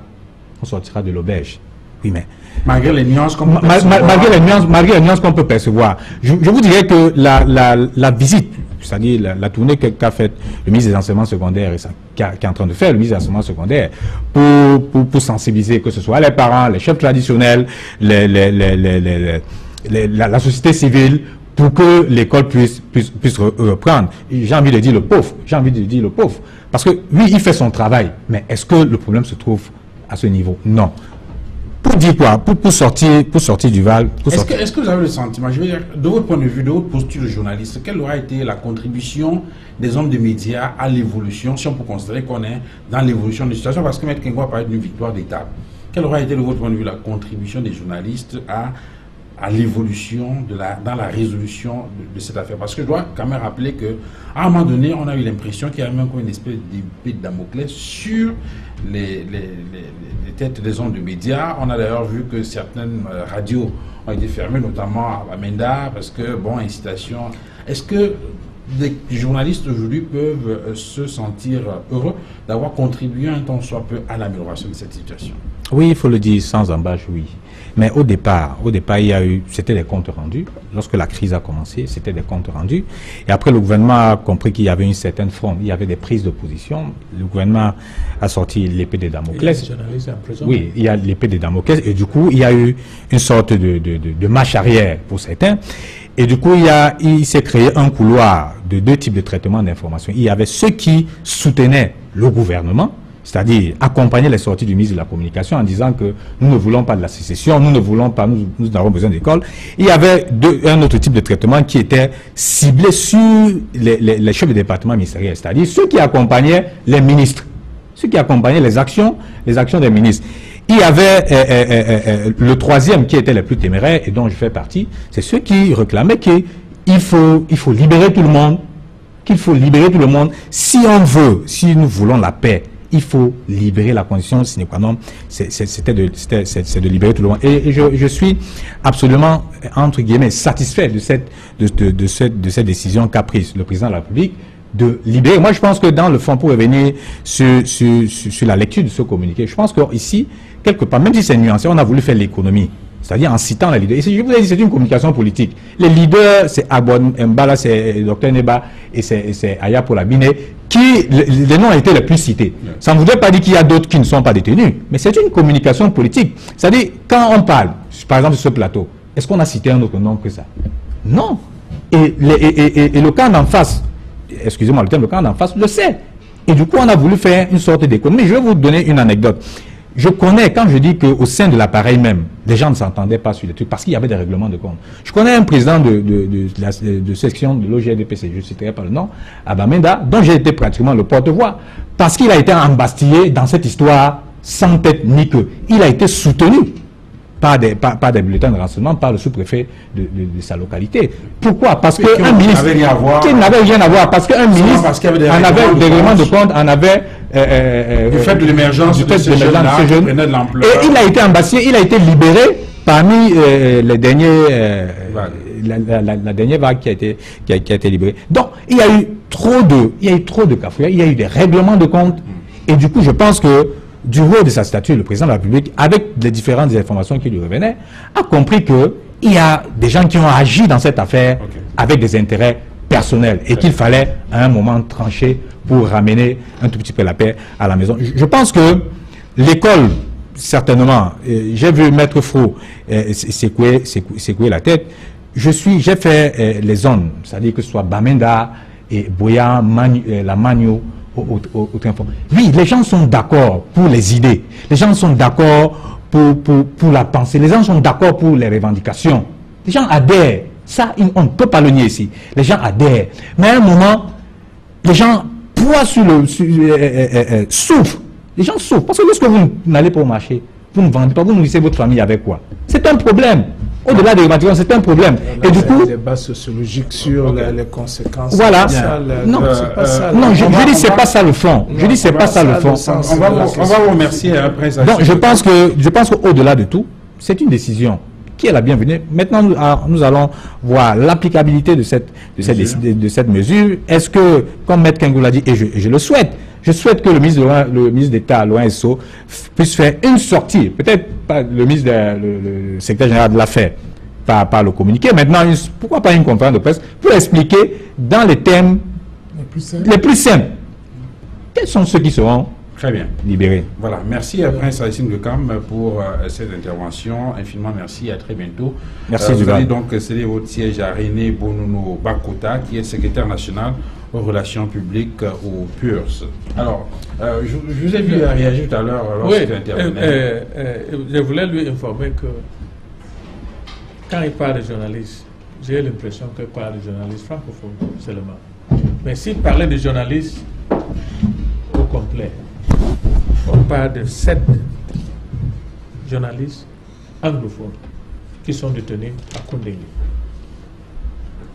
de l'auberge. Oui, mais malgré les nuances qu'on peut percevoir. Je vous dirais que la visite, c'est-à-dire la tournée qu'a faite le ministre des Enseignements secondaires et qui est en train de faire le ministre des Enseignements secondaires pour sensibiliser, que ce soit les parents, les chefs traditionnels, la société civile, pour que l'école puisse reprendre. J'ai envie de dire le pauvre. Parce que oui, il fait son travail, mais est-ce que le problème se trouve à ce niveau? Non. Pour dire quoi? Pour sortir du Val. Est-ce que vous avez le sentiment, je veux dire, de votre point de vue, de votre posture de journaliste, quelle aura été la contribution des hommes de médias à l'évolution, si on peut considérer qu'on est dans l'évolution de la situation, parce que M. Kengou a parlé d'une victoire d'État. Quelle aura été, de votre point de vue, la contribution des journalistes à l'évolution dans la résolution de cette affaire? Parce que je dois quand même rappeler qu'à un moment donné, on a eu l'impression qu'il y avait même une espèce d'épée de Damoclès sur les têtes des hommes de médias. On a d'ailleurs vu que certaines radios ont été fermées, notamment à Menda, parce que, bon, incitation. Est-ce que des journalistes aujourd'hui peuvent se sentir heureux d'avoir contribué un tant soit peu à l'amélioration de cette situation? Oui, il faut le dire sans embâche, oui. Mais au départ, il y a eu, c'était des comptes rendus. Lorsque la crise a commencé, c'était des comptes rendus. Et après, le gouvernement a compris qu'il y avait une certaine forme, il y avait des prises de position. Le gouvernement a sorti l'épée de Damoclès. Oui, il y a l'épée de Damoclès. Et du coup, il y a eu une sorte de marche arrière pour certains. Et du coup, il s'est créé un couloir de 2 types de traitement d'information. Il y avait ceux qui soutenaient le gouvernement, c'est-à-dire accompagner les sorties du ministre de la Communication en disant que nous ne voulons pas de la sécession, nous ne voulons pas, nous avons besoin d'école. Il y avait un autre type de traitement qui était ciblé sur les chefs de département ministériels, c'est-à-dire ceux qui accompagnaient les ministres, ceux qui accompagnaient les actions des ministres. Il y avait le troisième qui était le plus téméraire et dont je fais partie, c'est ceux qui réclamaient qu'il faut libérer tout le monde, si nous voulons la paix. Il faut libérer la condition sine qua non, c'est de libérer tout le monde. Et je suis absolument, entre guillemets, satisfait de cette décision qu'a prise le président de la République de libérer. Moi, je pense que dans le fond, pour revenir sur la lecture de ce communiqué, je pense qu'ici, quelque part, même si c'est nuancé, on a voulu faire l'économie. C'est-à-dire en citant les leaders. Et je vous ai dit, c'est une communication politique. Les leaders, c'est Abouan Mbala, c'est Dr Neba et c'est Aya Polabine, qui, les noms ont été les plus cités. Ça ne voudrait pas dire qu'il y a d'autres qui ne sont pas détenus, mais c'est une communication politique. C'est-à-dire, quand on parle, par exemple, sur ce plateau, est-ce qu'on a cité un autre nom que ça? Non. Et le camp d'en face, excusez-moi le terme, le camp d'en face le sait. Et du coup, on a voulu faire une sorte d'économie. Je vais vous donner une anecdote. Je connais, quand je dis qu'au sein de l'appareil même, les gens ne s'entendaient pas sur les trucs, parce qu'il y avait des règlements de compte. Je connais un président de section de l'OGDPC, je ne citerai pas le nom, à Bamenda, dont j'ai été pratiquement le porte-voix, parce qu'il a été embastillé dans cette histoire sans tête ni queue. Il a été soutenu par des bulletins de renseignement par le sous-préfet de sa localité. Pourquoi? Parce qu'un ministre qui n'avait rien à voir, parce qu'un ministre en avait des règlements de compte, en avait du fait de l'émergence de ces jeunes-là, et il a été ambassé, il a été libéré parmi les derniers la dernière vague qui a été libérée. Donc il y a eu trop de cafouillage, il y a eu des règlements de compte, et du coup je pense que du haut de sa statue, le président de la République, avec les différentes informations qui lui revenaient, a compris qu'il y a des gens qui ont agi dans cette affaire avec des intérêts personnels et qu'il fallait à un moment trancher pour ramener un tout petit peu la paix à la maison. Je pense que l'école, certainement, j'ai vu Maître Fro secouer la tête. J'ai fait les zones, c'est-à-dire que ce soit Bamenda et Boya, la Magno, au Trinfond. Oui, les gens sont d'accord pour les idées, les gens sont d'accord pour la pensée, les gens sont d'accord pour les revendications, les gens adhèrent. Ça, on ne peut pas le nier ici. Les gens adhèrent. Mais à un moment, les gens souffrent. Les gens souffrent. Parce que lorsque vous n'allez pas au marché, vous ne vendez pas, vous nourrissez votre famille avec quoi? C'est un problème. Au-delà des revendications, c'est un problème. Et du coup, des débat sociologique sur les conséquences. Voilà. Non, je dis c'est pas ça le fond. Je dis c'est pas ça le fond. On va vous remercier après ça. Donc je pense qu'au-delà de tout, c'est une décision qui est la bienvenue. Maintenant, nous allons voir l'applicabilité de cette mesure. Est-ce que, comme Maître Kengou l'a dit, et je le souhaite, je souhaite que le ministre d'État, Loin SO, puisse faire une sortie, peut-être pas le secrétaire général de l'affaire, par le communiqué. Maintenant, pourquoi pas une conférence de presse pour expliquer dans les thèmes les plus simples quels sont ceux qui seront très bien libérés. Voilà, merci à Prince Haïssine Gekam pour cette intervention. Infiniment merci, à très bientôt. Merci. Vous allez donc céder votre siège à René Bonono Bakota, qui est secrétaire national aux relations publiques au PURS. Alors, je vous ai vu réagir tout à l'heure lorsqu'il intervenait. Je voulais lui informer que quand il parle de journalistes, j'ai l'impression qu'il parle de journalistes francophones seulement. Mais s'il parlait de journalistes au complet, on parle de 7 journalistes anglophones qui sont détenus à Kondengui.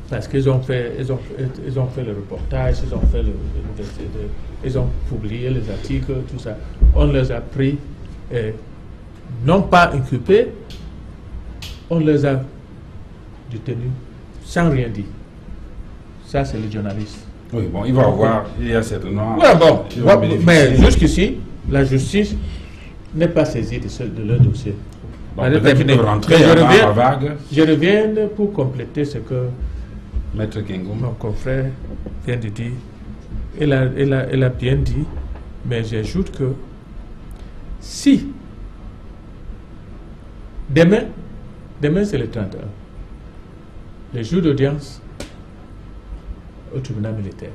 Parce qu'ils ont fait le reportage, ils ont publié les articles, tout ça. On les a pris, non pas inculpés, on les a détenus sans rien dire. Ça, c'est les journalistes. Oui, bon, il va avoir, il y a certainement... Ouais, bon, mais jusqu'ici, la justice n'est pas saisie de leur dossier. Bon, je reviens pour compléter ce que Maître Kengou, mon confrère, vient de dire. Elle a bien dit, mais j'ajoute que si demain c'est le 31, le jour d'audience au tribunal militaire,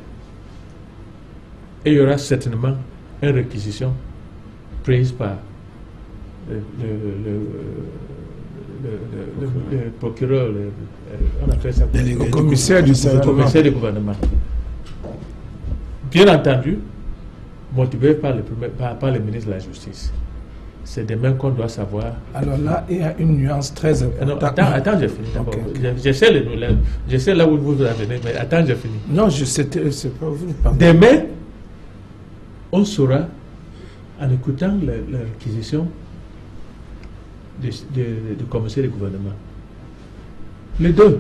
et il y aura certainement une réquisition prise par le procureur, on appelle ça le commissaire du gouvernement. Bien entendu, motivé par le ministre de la Justice. C'est demain qu'on doit savoir. Alors là, il y a une nuance très importante. Attends, j'ai fini d'abord. Okay. Je sais là où vous venez, mais attends, j'ai fini. Non, c'est pas vous. Demain, on saura, en écoutant la réquisition du commissaire du gouvernement. Les deux,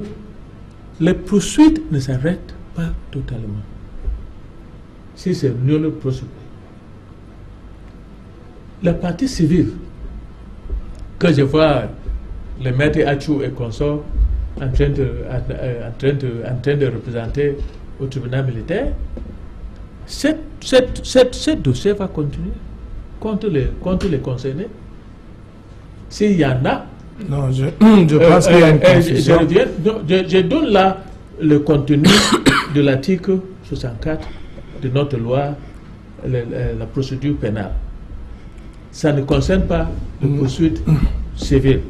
les poursuites ne s'arrêtent pas totalement. Si c'est nul procédure. La partie civile, que je vois le maître Achou et consorts en train de représenter au tribunal militaire, ce dossier va continuer contre les concernés. S'il y en a... Non, je pense qu'il y a une confusion. Je donne là le contenu de l'article 64 de notre loi, la procédure pénale. Ça ne concerne pas les poursuites civiles.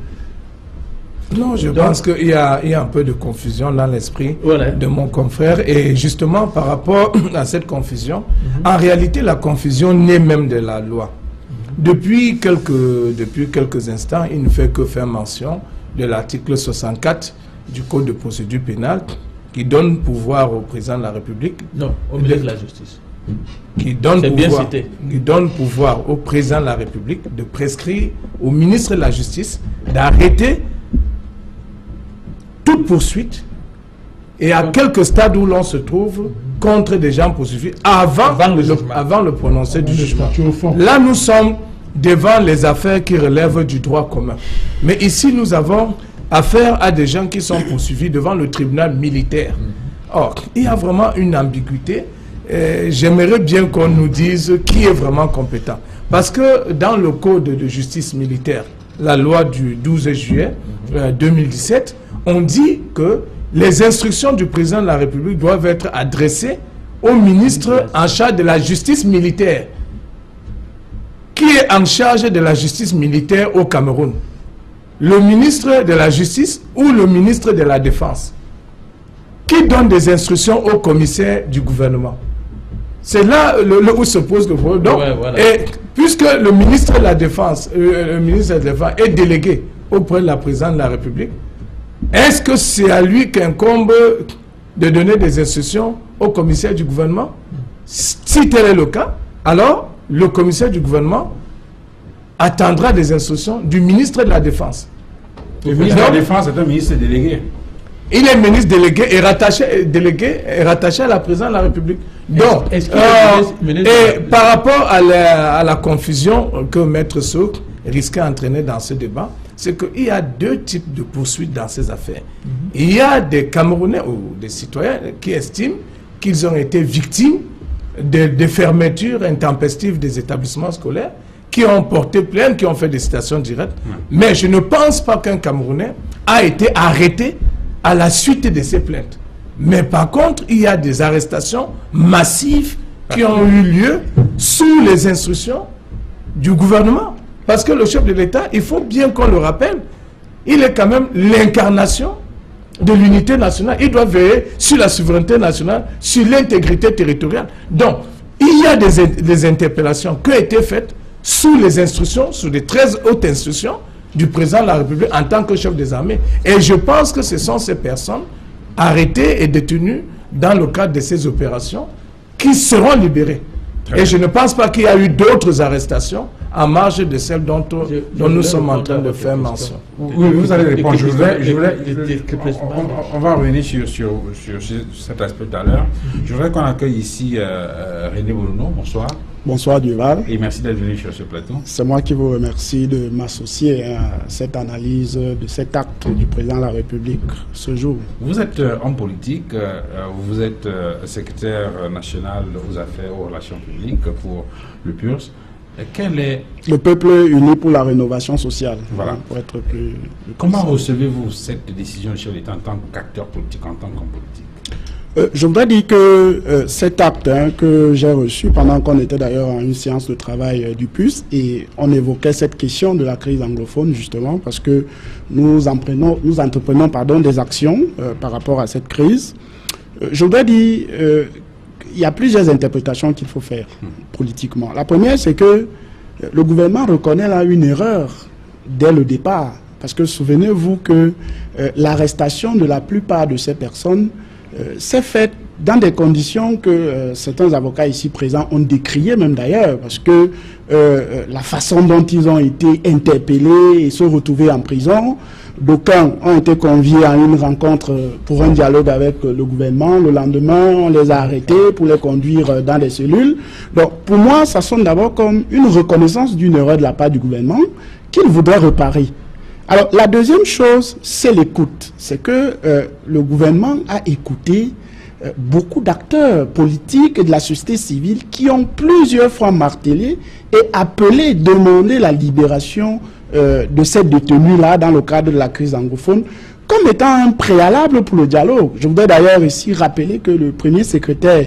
Non, je pense qu'il y a un peu de confusion dans l'esprit de mon confrère. Et justement, par rapport à cette confusion, en réalité, la confusion naît même de la loi. Depuis quelques instants, il ne fait que faire mention de l'article 64 du Code de procédure pénale qui donne pouvoir au président de la République. Non, au ministre de la Justice. Qui donne pouvoir au président de la République de prescrire au ministre de la Justice d'arrêter toute poursuite et à quelques stades où l'on se trouve contre des gens poursuivis avant le prononcé du jugement. Là, nous sommes devant les affaires qui relèvent du droit commun. Mais ici, nous avons affaire à des gens qui sont poursuivis devant le tribunal militaire. Or, il y a vraiment une ambiguïté. J'aimerais bien qu'on nous dise qui est vraiment compétent. Parce que dans le code de justice militaire, la loi du 12 juillet 2017, on dit que les instructions du président de la République doivent être adressées au ministre en charge de la justice militaire. Qui est en charge de la justice militaire au Cameroun? Le ministre de la Justice ou le ministre de la Défense? Qui donne des instructions au commissaire du gouvernement? C'est là où se pose le problème. Donc, et puisque le ministre de la Défense, est délégué auprès de la présidente de la République, est-ce que c'est à lui qu'incombe de donner des instructions au commissaire du gouvernement? Si tel est le cas, alors le commissaire du gouvernement attendra des instructions du ministre de la Défense. Le ministre de la Défense est un ministre délégué. Il est ministre délégué et rattaché à la présidente de la République. Donc, et par rapport à la confusion que Maître Souk risquait d'entraîner dans ce débat, c'est qu'il y a deux types de poursuites dans ces affaires. Il y a des Camerounais ou des citoyens qui estiment qu'ils ont été victimes de fermetures intempestives des établissements scolaires, qui ont porté plainte, qui ont fait des citations directes. Mais je ne pense pas qu'un Camerounais a été arrêté à la suite de ces plaintes. Mais par contre, il y a des arrestations massives qui ont eu lieu sous les instructions du gouvernement. Parce que le chef de l'État, il faut bien qu'on le rappelle, il est quand même l'incarnation de l'unité nationale. Il doit veiller sur la souveraineté nationale, sur l'intégrité territoriale. Donc, il y a des interpellations qui ont été faites sous les instructions, sous les 13 hautes instructions du président de la République en tant que chef des armées. Et je pense que ce sont ces personnes arrêtées et détenues dans le cadre de ces opérations qui seront libérées. Et je ne pense pas qu'il y a eu d'autres arrestations en marge de celles dont nous sommes en train de faire mention. Oui, vous allez répondre. On va revenir sur cet aspect tout à l'heure. Je voudrais qu'on accueille ici René Boulouno. Bonsoir. Bonsoir Duval. Et merci d'être venu sur ce plateau. C'est moi qui vous remercie de m'associer à cette analyse de cet acte du président de la République ce jour. Vous êtes homme politique, vous êtes secrétaire national aux relations publiques pour le PURS. Quel est... Le peuple uni pour la rénovation sociale. Voilà. Pour être plus Comment recevez-vous cette décision du chef d'État en tant qu'acteur politique, en tant qu'homme politique? Je voudrais dire que cet acte que j'ai reçu pendant qu'on était d'ailleurs en une séance de travail du PUS et on évoquait cette question de la crise anglophone justement parce que nous entreprenons des actions par rapport à cette crise. Je voudrais dire il y a plusieurs interprétations qu'il faut faire politiquement. La première, c'est que le gouvernement reconnaît là une erreur dès le départ parce que souvenez-vous que l'arrestation de la plupart de ces personnes c'est fait dans des conditions que certains avocats ici présents ont décriées même d'ailleurs, parce que la façon dont ils ont été interpellés et se retrouvés en prison, d'aucuns ont été conviés à une rencontre pour un dialogue avec le gouvernement, le lendemain on les a arrêtés pour les conduire dans des cellules. Donc pour moi ça sonne d'abord comme une reconnaissance d'une erreur de la part du gouvernement qu'il voudrait réparer. Alors, la deuxième chose, c'est l'écoute. C'est que le gouvernement a écouté beaucoup d'acteurs politiques et de la société civile qui ont plusieurs fois martelé et appelé, demandé la libération de ces détenus-là dans le cadre de la crise anglophone comme étant un préalable pour le dialogue. Je voudrais d'ailleurs ici rappeler que le premier secrétaire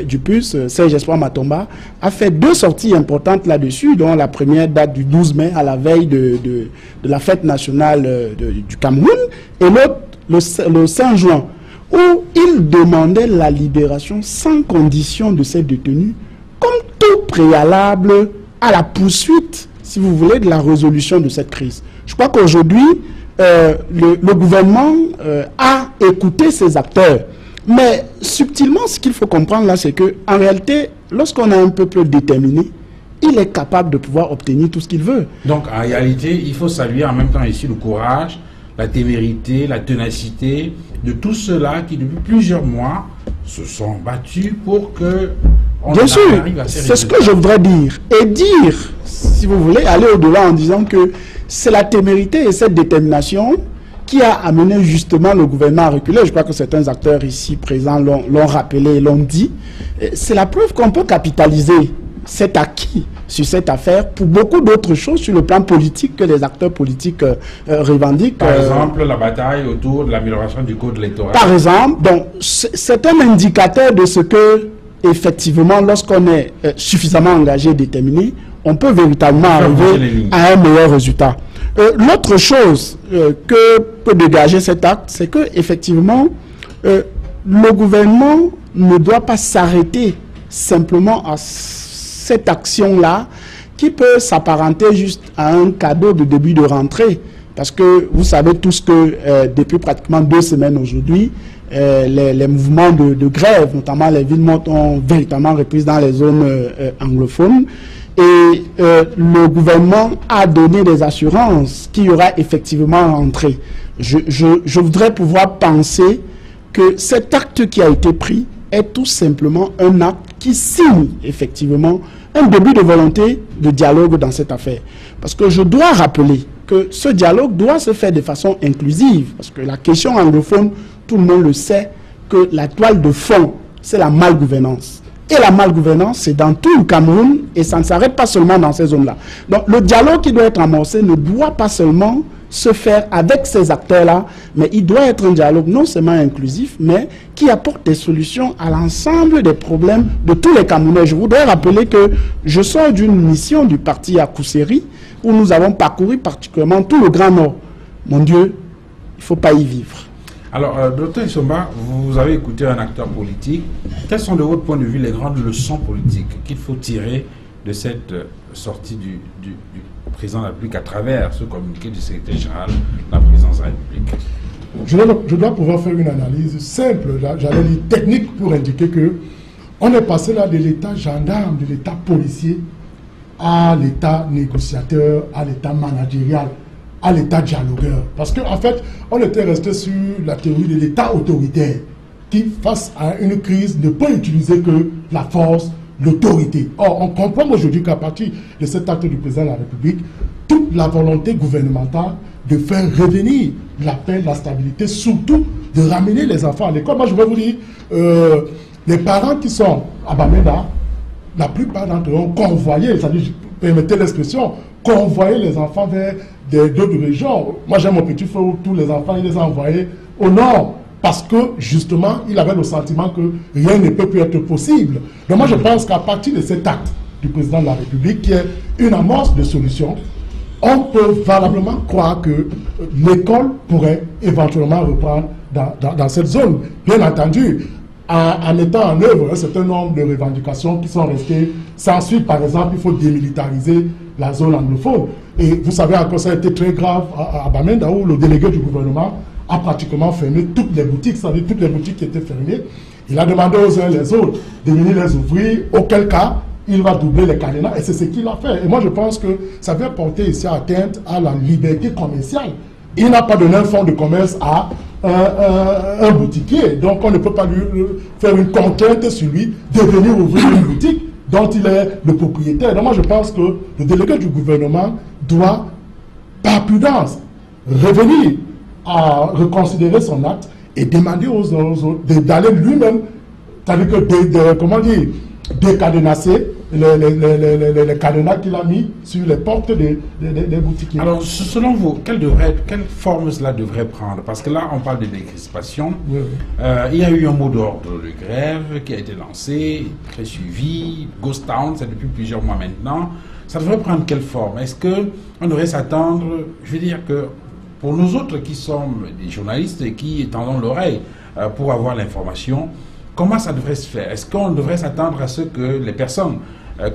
du PUS, Serge Espoir Matomba, a fait 2 sorties importantes là-dessus, dont la première date du 12 mai à la veille de la fête nationale du Cameroun, et l'autre le 5 juin, où il demandait la libération sans condition de ces détenus, comme tout préalable à la poursuite si vous voulez, de la résolution de cette crise. Je crois qu'aujourd'hui, le gouvernement a écouté ces acteurs. Mais subtilement, ce qu'il faut comprendre là, c'est qu'en réalité, lorsqu'on a un peuple déterminé, il est capable de pouvoir obtenir tout ce qu'il veut. Donc, en réalité, il faut saluer en même temps ici le courage, la témérité, la ténacité de tous ceux-là qui, depuis plusieurs mois, se sont battus pour que... Bien sûr, c'est ce que je voudrais dire. Et dire, si vous voulez, aller au-delà en disant que c'est la témérité et cette détermination qui a amené justement le gouvernement à reculer. Je crois que certains acteurs ici présents l'ont rappelé et l'ont dit. C'est la preuve qu'on peut capitaliser cet acquis sur cette affaire pour beaucoup d'autres choses sur le plan politique que les acteurs politiques revendiquent. Par exemple, la bataille autour de l'amélioration du code électoral. Par exemple, donc c'est un indicateur de ce que, effectivement, lorsqu'on est suffisamment engagé et déterminé, on peut véritablement arriver à un meilleur résultat. L'autre chose que peut dégager cet acte, c'est que effectivement, le gouvernement ne doit pas s'arrêter simplement à cette action-là, qui peut s'apparenter juste à un cadeau de début de rentrée. Parce que vous savez tous que depuis pratiquement 2 semaines aujourd'hui, les mouvements de grève, notamment les villes mortes, ont véritablement repris dans les zones anglophones. Et le gouvernement a donné des assurances qu'il y aura effectivement rentrée. Je voudrais pouvoir penser que cet acte qui a été pris est tout simplement un acte qui signe effectivement un début de volonté de dialogue dans cette affaire. Parce que je dois rappeler que ce dialogue doit se faire de façon inclusive. Parce que la question anglophone, tout le monde le sait, que la toile de fond, c'est la malgouvernance. Et la malgouvernance, c'est dans tout le Cameroun et ça ne s'arrête pas seulement dans ces zones-là. Donc le dialogue qui doit être amorcé ne doit pas seulement se faire avec ces acteurs-là, mais il doit être un dialogue non seulement inclusif, mais qui apporte des solutions à l'ensemble des problèmes de tous les Camerounais. Je voudrais rappeler que je sors d'une mission du parti à Kousséri, où nous avons parcouru particulièrement tout le Grand Nord. Mon Dieu, il ne faut pas y vivre. Alors, Dr Issomba, vous avez écouté un acteur politique. Quelles sont de votre point de vue les grandes leçons politiques qu'il faut tirer de cette sortie du président de la République à travers ce communiqué du secrétaire général de la présidence de la République? Je dois pouvoir faire une analyse simple, j'allais dire technique, pour indiquer que on est passé là de l'état gendarme, de l'état policier, à l'état négociateur, à l'état managérial, à l'état dialogueur. Parce qu'en fait, on était resté sur la théorie de l'état autoritaire, qui, face à une crise, ne peut utiliser que la force, l'autorité. Or, on comprend aujourd'hui qu'à partir de cet acte du président de la République, toute la volonté gouvernementale de faire revenir la paix, la stabilité, surtout de ramener les enfants à l'école. Moi, je vais vous dire, les parents qui sont à Bamenda, la plupart d'entre eux ont convoyé, c'est-à-dire, permettez l'expression, convoyer les enfants vers d'autres régions. Moi, j'ai mon petit frère où tous les enfants, il les a envoyés au nord. Parce que, justement, il avait le sentiment que rien ne peut plus être possible. Donc moi, je pense qu'à partir de cet acte du président de la République, qui est une amorce de solution, on peut valablement croire que l'école pourrait éventuellement reprendre dans cette zone. Bien entendu, en mettant en œuvre un certain nombre de revendications qui sont restées sans suite. Par exemple, il faut démilitariser la zone anglophone. Et vous savez encore, ça a été très grave à Bamenda, où le délégué du gouvernement a pratiquement fermé toutes les boutiques, c'est-à-dire toutes les boutiques qui étaient fermées. Il a demandé aux uns et les autres de venir les ouvrir, auquel cas il va doubler les cadenas, et c'est ce qu'il a fait. Et moi je pense que ça vient porter ici atteinte à la liberté commerciale. Il n'a pas donné un fonds de commerce à un boutiquier, donc on ne peut pas lui faire une contrainte sur lui de venir ouvrir une boutique dont il est le propriétaire. Donc moi je pense que le délégué du gouvernement doit, par prudence, revenir à reconsidérer son acte et demander aux autres d'aller lui-même, c'est-à-dire que comment dire, décadenasser les cadenas qu'il a mis sur les portes des boutiques. Alors, selon vous, quelle forme cela devrait prendre? Parce que là, on parle de décrispation. Oui, oui. Il y a eu un mot d'ordre de grève qui a été lancé, très suivi. Ghost Town, c'est depuis plusieurs mois maintenant. Ça devrait prendre quelle forme? Est-ce qu'on devrait s'attendre, je veux dire que pour nous autres qui sommes des journalistes et qui tendons l'oreille pour avoir l'information, comment ça devrait se faire? Est-ce qu'on devrait s'attendre à ce que les personnes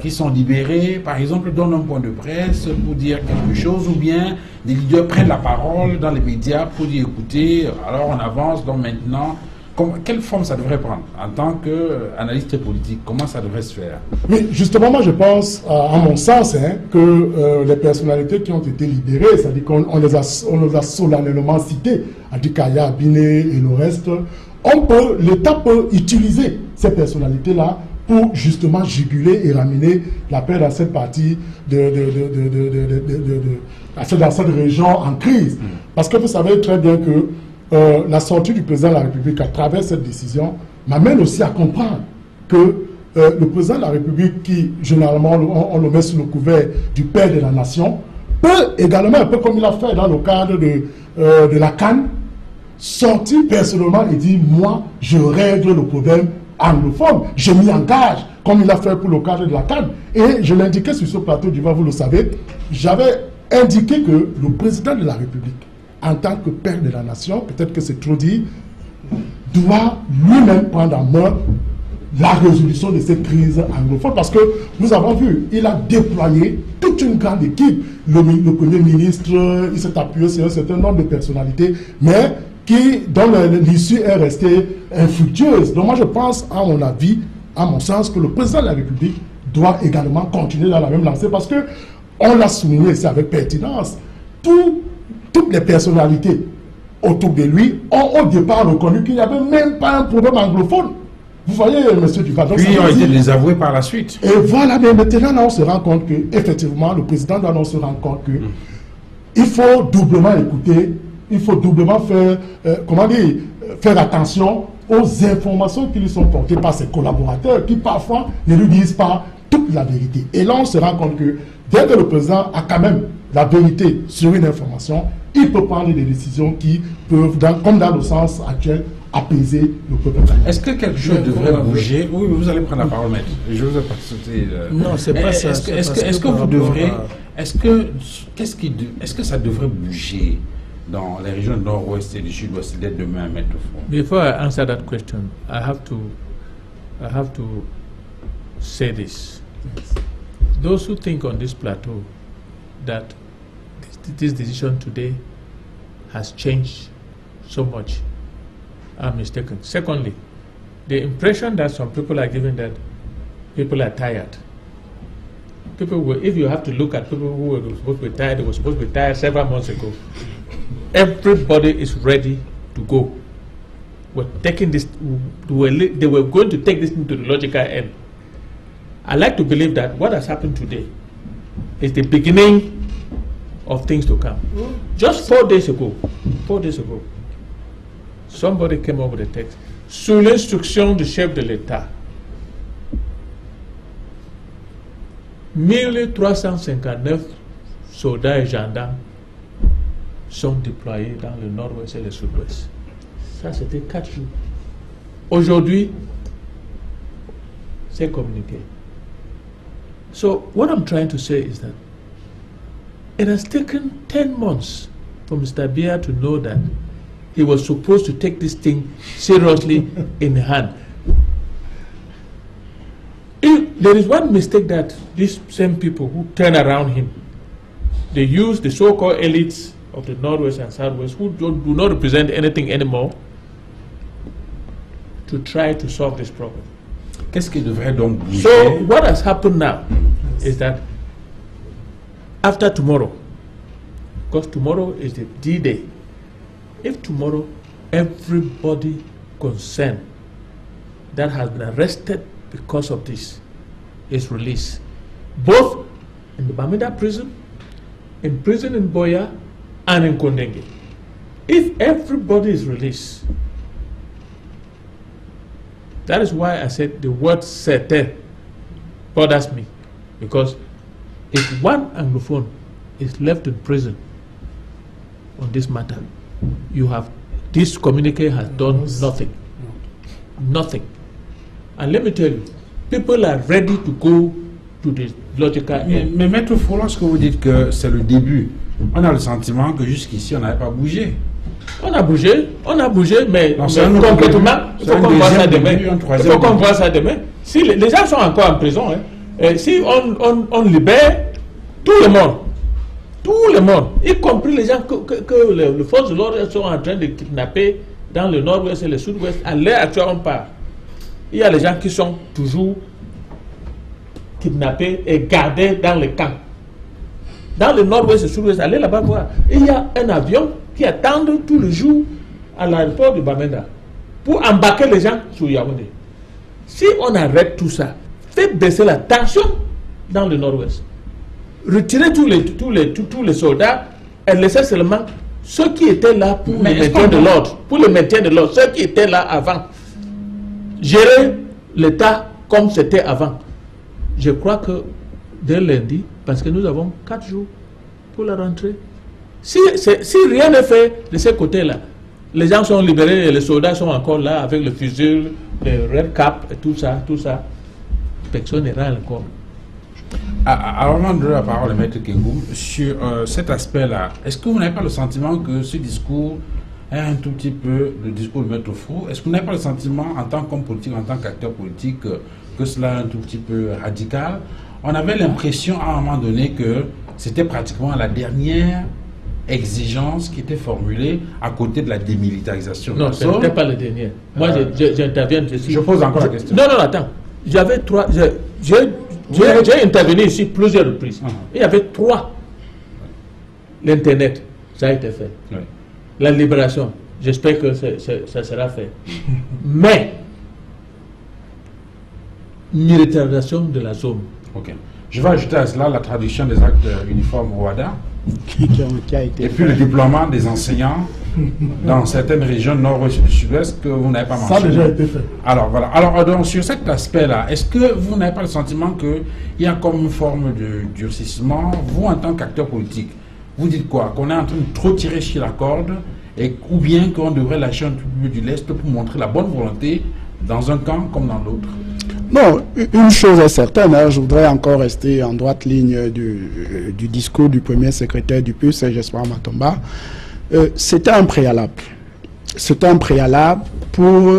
qui sont libérés, par exemple, donnent un point de presse pour dire quelque chose, ou bien des leaders prennent la parole dans les médias pour dire, écoutez, alors on avance, donc maintenant, quelle forme ça devrait prendre en tant qu'analyste politique? Comment ça devrait se faire? Oui, justement, moi je pense, à mon sens, que les personnalités qui ont été libérées, c'est-à-dire qu'on les a solennellement citées, Adikaya, Biné et le reste, l'État peut utiliser ces personnalités-là pour justement juguler et ramener la paix dans cette partie dans cette région en crise. Parce que vous savez très bien que la sortie du président de la République à travers cette décision m'amène aussi à comprendre que le président de la République, qui généralement on le met sous le couvert du père de la nation, peut également, un peu comme il a fait dans le cadre de la CAN, sortir personnellement et dire, moi, je règle le problème anglophone, je m'y engage, comme il a fait pour le cadre de la CAN. Et je l'indiquais sur ce plateau du Var, vous le savez, j'avais indiqué que le président de la République, en tant que père de la nation, peut-être que c'est trop dit, doit lui-même prendre en main la résolution de cette crise anglophone. Parce que nous avons vu, il a déployé toute une grande équipe. Le Premier ministre, il s'est appuyé sur un certain nombre de personnalités, mais dont l'issue est restée infructueuse. Donc moi je pense, à mon avis, à mon sens, que le président de la République doit également continuer dans la même lancée, parce que on l'a souligné ici avec pertinence, toutes les personnalités autour de lui ont au départ reconnu qu'il n'y avait même pas un problème anglophone. Vous voyez, M. Duval. Puis ils ont été désavoués par la suite. Et voilà, mais maintenant, là, on se rend compte que, effectivement, le président doit se rendre compte que il faut doublement écouter, il faut doublement faire attention aux informations qui lui sont portées par ses collaborateurs, qui parfois ne lui disent pas toute la vérité. Et là, on se rend compte que dès que le président a quand même la vérité sur une information, il peut prendre des décisions qui peuvent, comme dans le sens actuel, apaiser le peuple. Est-ce que quelque chose devrait bouger? Oui, vous allez prendre la parole, maître. Je vous ai pas sauté. Non, c'est pas ça. Est-ce que vous devrez... Est-ce que ça devrait bouger dans les régions du nord-ouest et du sud-ouest dès demain, maître Fouan? Before I answer that question, I have to say this. Those who think on this plateau that this decision today has changed so much are mistaken. Secondly, the impression that some people are giving that people are tired. If you have to look at people who were supposed to be tired, they were supposed to be tired several months ago. Everybody is ready to go. We're taking this. They were going to take this into the logical end. I like to believe that what has happened today is the beginning of things to come. Just 4 days ago, somebody came up with a text. Sous l'instruction du chef de l'État, 1359 soldats et gendarmes sont déployés dans le nord-ouest et le sud-ouest. Ça, c'était 4 jours. Aujourd'hui, c'est communiqué. So, what I'm trying to say is that it has taken 10 months for Mr. Biya to know that he was supposed to take this thing seriously in hand. If there is one mistake that these same people who turn around him, they use the so-called elites of the Northwest and Southwest who do not represent anything anymore to try to solve this problem. Qu'est-ce qui devrait donc bouger? So what has happened now is that after tomorrow, because tomorrow is the D-Day, if tomorrow everybody concerned that has been arrested because of this is released, both in the Bamida prison in Boya, and in Kondenge, if everybody is released, that is why I said the word certain bothers me, because if one Anglophone is left in prison on this matter, you have, this communique has done nothing. Nothing. And let me tell you, people are ready to go to the logical end. Mais Maître Fouan, lorsque vous dites que c'est le début, on a le sentiment que jusqu'ici on n'avait pas bougé. On a bougé, mais complètement, il faut qu'on voit ça demain. Il faut qu'on voit ça demain. Si les gens sont encore en prison, hein, Si on libère tout le monde, y compris les gens que les forces de l'ordre sont en train de kidnapper dans le nord-ouest et le sud-ouest, à l'heure actuelle on part. Il y a les gens qui sont toujours kidnappés et gardés dans les camps. Dans le nord-ouest et le sud-ouest, allez là-bas voir. Il y a un avion qui attend tout le jour à l'aéroport de Bamenda pour embarquer les gens sur Yaoundé. Si on arrête tout ça, fait baisser la tension dans le nord-ouest, retirez tous les soldats et laissez seulement ceux qui étaient là pour le maintien de l'ordre, ceux qui étaient là avant, gérer l'État comme c'était avant. Je crois que dès lundi, parce que nous avons 4 jours pour la rentrée, si rien n'est fait de ces côtés-là, les gens sont libérés et les soldats sont encore là avec le fusil, le red cap et tout ça, personne n'ira encore. Alors, on donne la parole à Maître Kengou sur cet aspect-là. Est-ce que vous n'avez pas le sentiment que ce discours est un tout petit peu le discours de Maître Fou? Est-ce que vous n'avez pas le sentiment, en tant qu'homme politique, en tant qu'acteur politique, que cela est un tout petit peu radical? On avait l'impression à un moment donné que c'était pratiquement la dernière exigence qui était formulée à côté de la démilitarisation. Non, ce n'était pas la dernière. Moi, j'interviens ici. Je pose encore la question. Non, attends. J'avais 3... J'ai intervenu ici plusieurs reprises. Il y avait 3. L'Internet, ça a été fait. Oui. La libération, j'espère que ça sera fait. Mais, militarisation de la zone. Ok. Je vais ajouter à cela la traduction des actes uniformes Rwanda et puis le déploiement des enseignants dans certaines régions nord-ouest et sud-ouest que vous n'avez pas mentionné. Ça a déjà été fait. Alors voilà. Alors donc, sur cet aspect-là, est-ce que vous n'avez pas le sentiment qu'il y a comme une forme de durcissement? Vous, en tant qu'acteur politique, vous dites quoi? Qu'on est en train de trop tirer sur la corde ou bien qu'on devrait lâcher un peu du lest pour montrer la bonne volonté dans un camp comme dans l'autre? Non, une chose est certaine, hein, je voudrais encore rester en droite ligne du discours du premier secrétaire du PUS, Jesper Matomba. C'était un préalable. C'était un préalable pour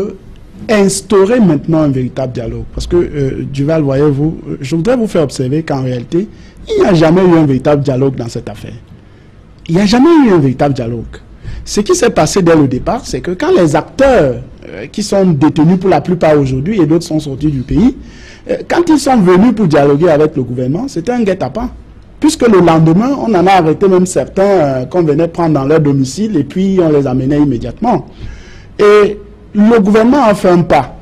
instaurer maintenant un véritable dialogue. Parce que, Duval, voyez-vous, je voudrais vous faire observer qu'en réalité, il n'y a jamais eu un véritable dialogue dans cette affaire. Il n'y a jamais eu un véritable dialogue. Ce qui s'est passé dès le départ, c'est que quand les acteurs qui sont détenus pour la plupart aujourd'hui et d'autres sont sortis du pays, quand ils sont venus pour dialoguer avec le gouvernement, c'était un guet-apens. Puisque le lendemain, on en a arrêté même certains qu'on venait prendre dans leur domicile et puis on les amenait immédiatement. Et le gouvernement a fait un pas.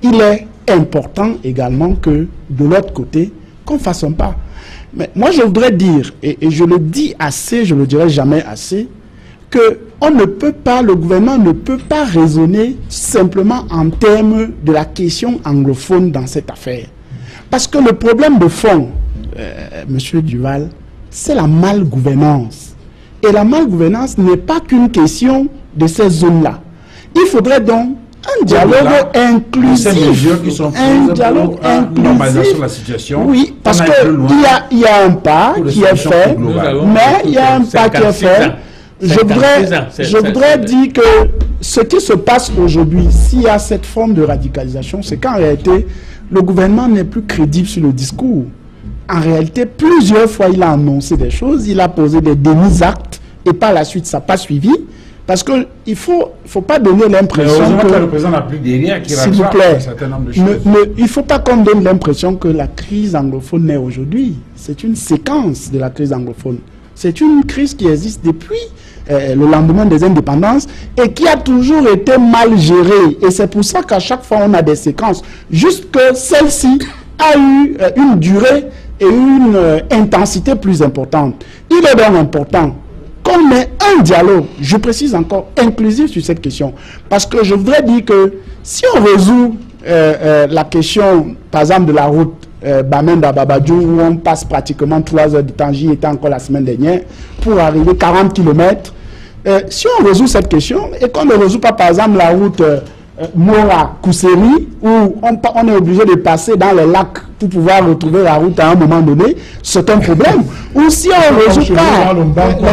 Il est important également que de l'autre côté, qu'on fasse un pas. Mais moi je voudrais dire, et je le dis assez, je ne le dirai jamais assez, que on ne peut pas, le gouvernement ne peut pas raisonner simplement en termes de la question anglophone dans cette affaire. Parce que le problème de fond, Monsieur Duval, c'est la malgouvernance. Et la malgouvernance n'est pas qu'une question de ces zones-là. Il faudrait donc un dialogue inclusif. Un dialogue inclusif. La situation, oui, parce qu'il y a un pas qui est fait, mais il y a un pas qui est fait. Je voudrais dire que ce qui se passe aujourd'hui, s'il y a cette forme de radicalisation, c'est qu'en réalité, le gouvernement n'est plus crédible sur le discours. En réalité, plusieurs fois, il a annoncé des choses, il a posé des demi-actes, et par la suite, ça n'a pas suivi. Parce qu'il ne faut pas donner l'impression que... le président n'a plus derrière qui s'il vous plaît, un certain nombre de choses. Il ne faut pas qu'on donne l'impression que la crise anglophone naît aujourd'hui. C'est une séquence de la crise anglophone. C'est une crise qui existe depuis le lendemain des indépendances et qui a toujours été mal gérée. Et c'est pour ça qu'à chaque fois, on a des séquences. Juste que celle-ci a eu une durée et une intensité plus importante. Il est donc important qu'on ait un dialogue, je précise encore, inclusif sur cette question. Parce que je voudrais dire que si on résout la question, par exemple, de la route Bamenda-Babadjou, où on passe pratiquement 3 heures de temps, j'y étais encore la semaine dernière, pour arriver 40 km, si on résout cette question, et qu'on ne résout pas, par exemple, la route Mora-Kousseri, où on est obligé de passer dans les lacs pour pouvoir retrouver la route à un moment donné, c'est un problème. Ou si on ne résout pas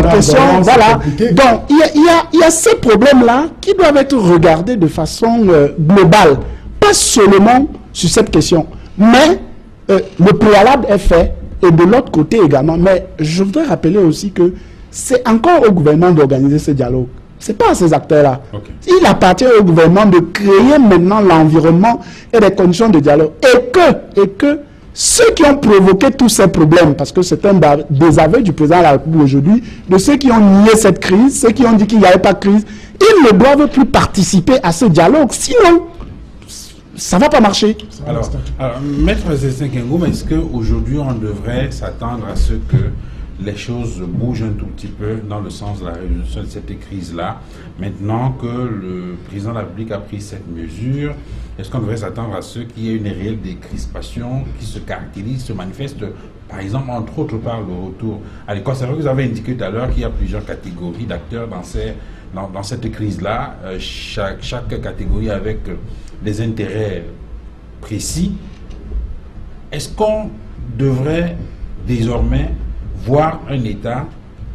la question, voilà. Donc, il y a ces problèmes-là qui doivent être regardés de façon globale, pas seulement sur cette question. Mais le préalable est fait, et de l'autre côté également. Mais je voudrais rappeler aussi que c'est encore au gouvernement d'organiser ce dialogue. Ce n'est pas à ces acteurs-là. Okay. Il appartient au gouvernement de créer maintenant l'environnement et les conditions de dialogue. Et que ceux qui ont provoqué tous ces problèmes, parce que c'est un désaveu du président de la République aujourd'hui, de ceux qui ont nié cette crise, ceux qui ont dit qu'il n'y avait pas de crise, ils ne doivent plus participer à ce dialogue. Sinon, ça ne va pas marcher. Alors Maître Célestin Kengoum, est-ce qu'aujourd'hui on devrait s'attendre à ce que les choses bougent un tout petit peu dans le sens de la résolution de cette crise-là, maintenant que le président de la République a pris cette mesure? Est-ce qu'on devrait s'attendre à ce qu'il y ait une réelle décrispation qui se caractérise, se manifeste, par exemple, entre autres, par le retour à l'école? C'est vrai que vous avez indiqué tout à l'heure qu'il y a plusieurs catégories d'acteurs dans cette crise-là, chaque catégorie avec des intérêts précis. Est-ce qu'on devrait désormais voir un État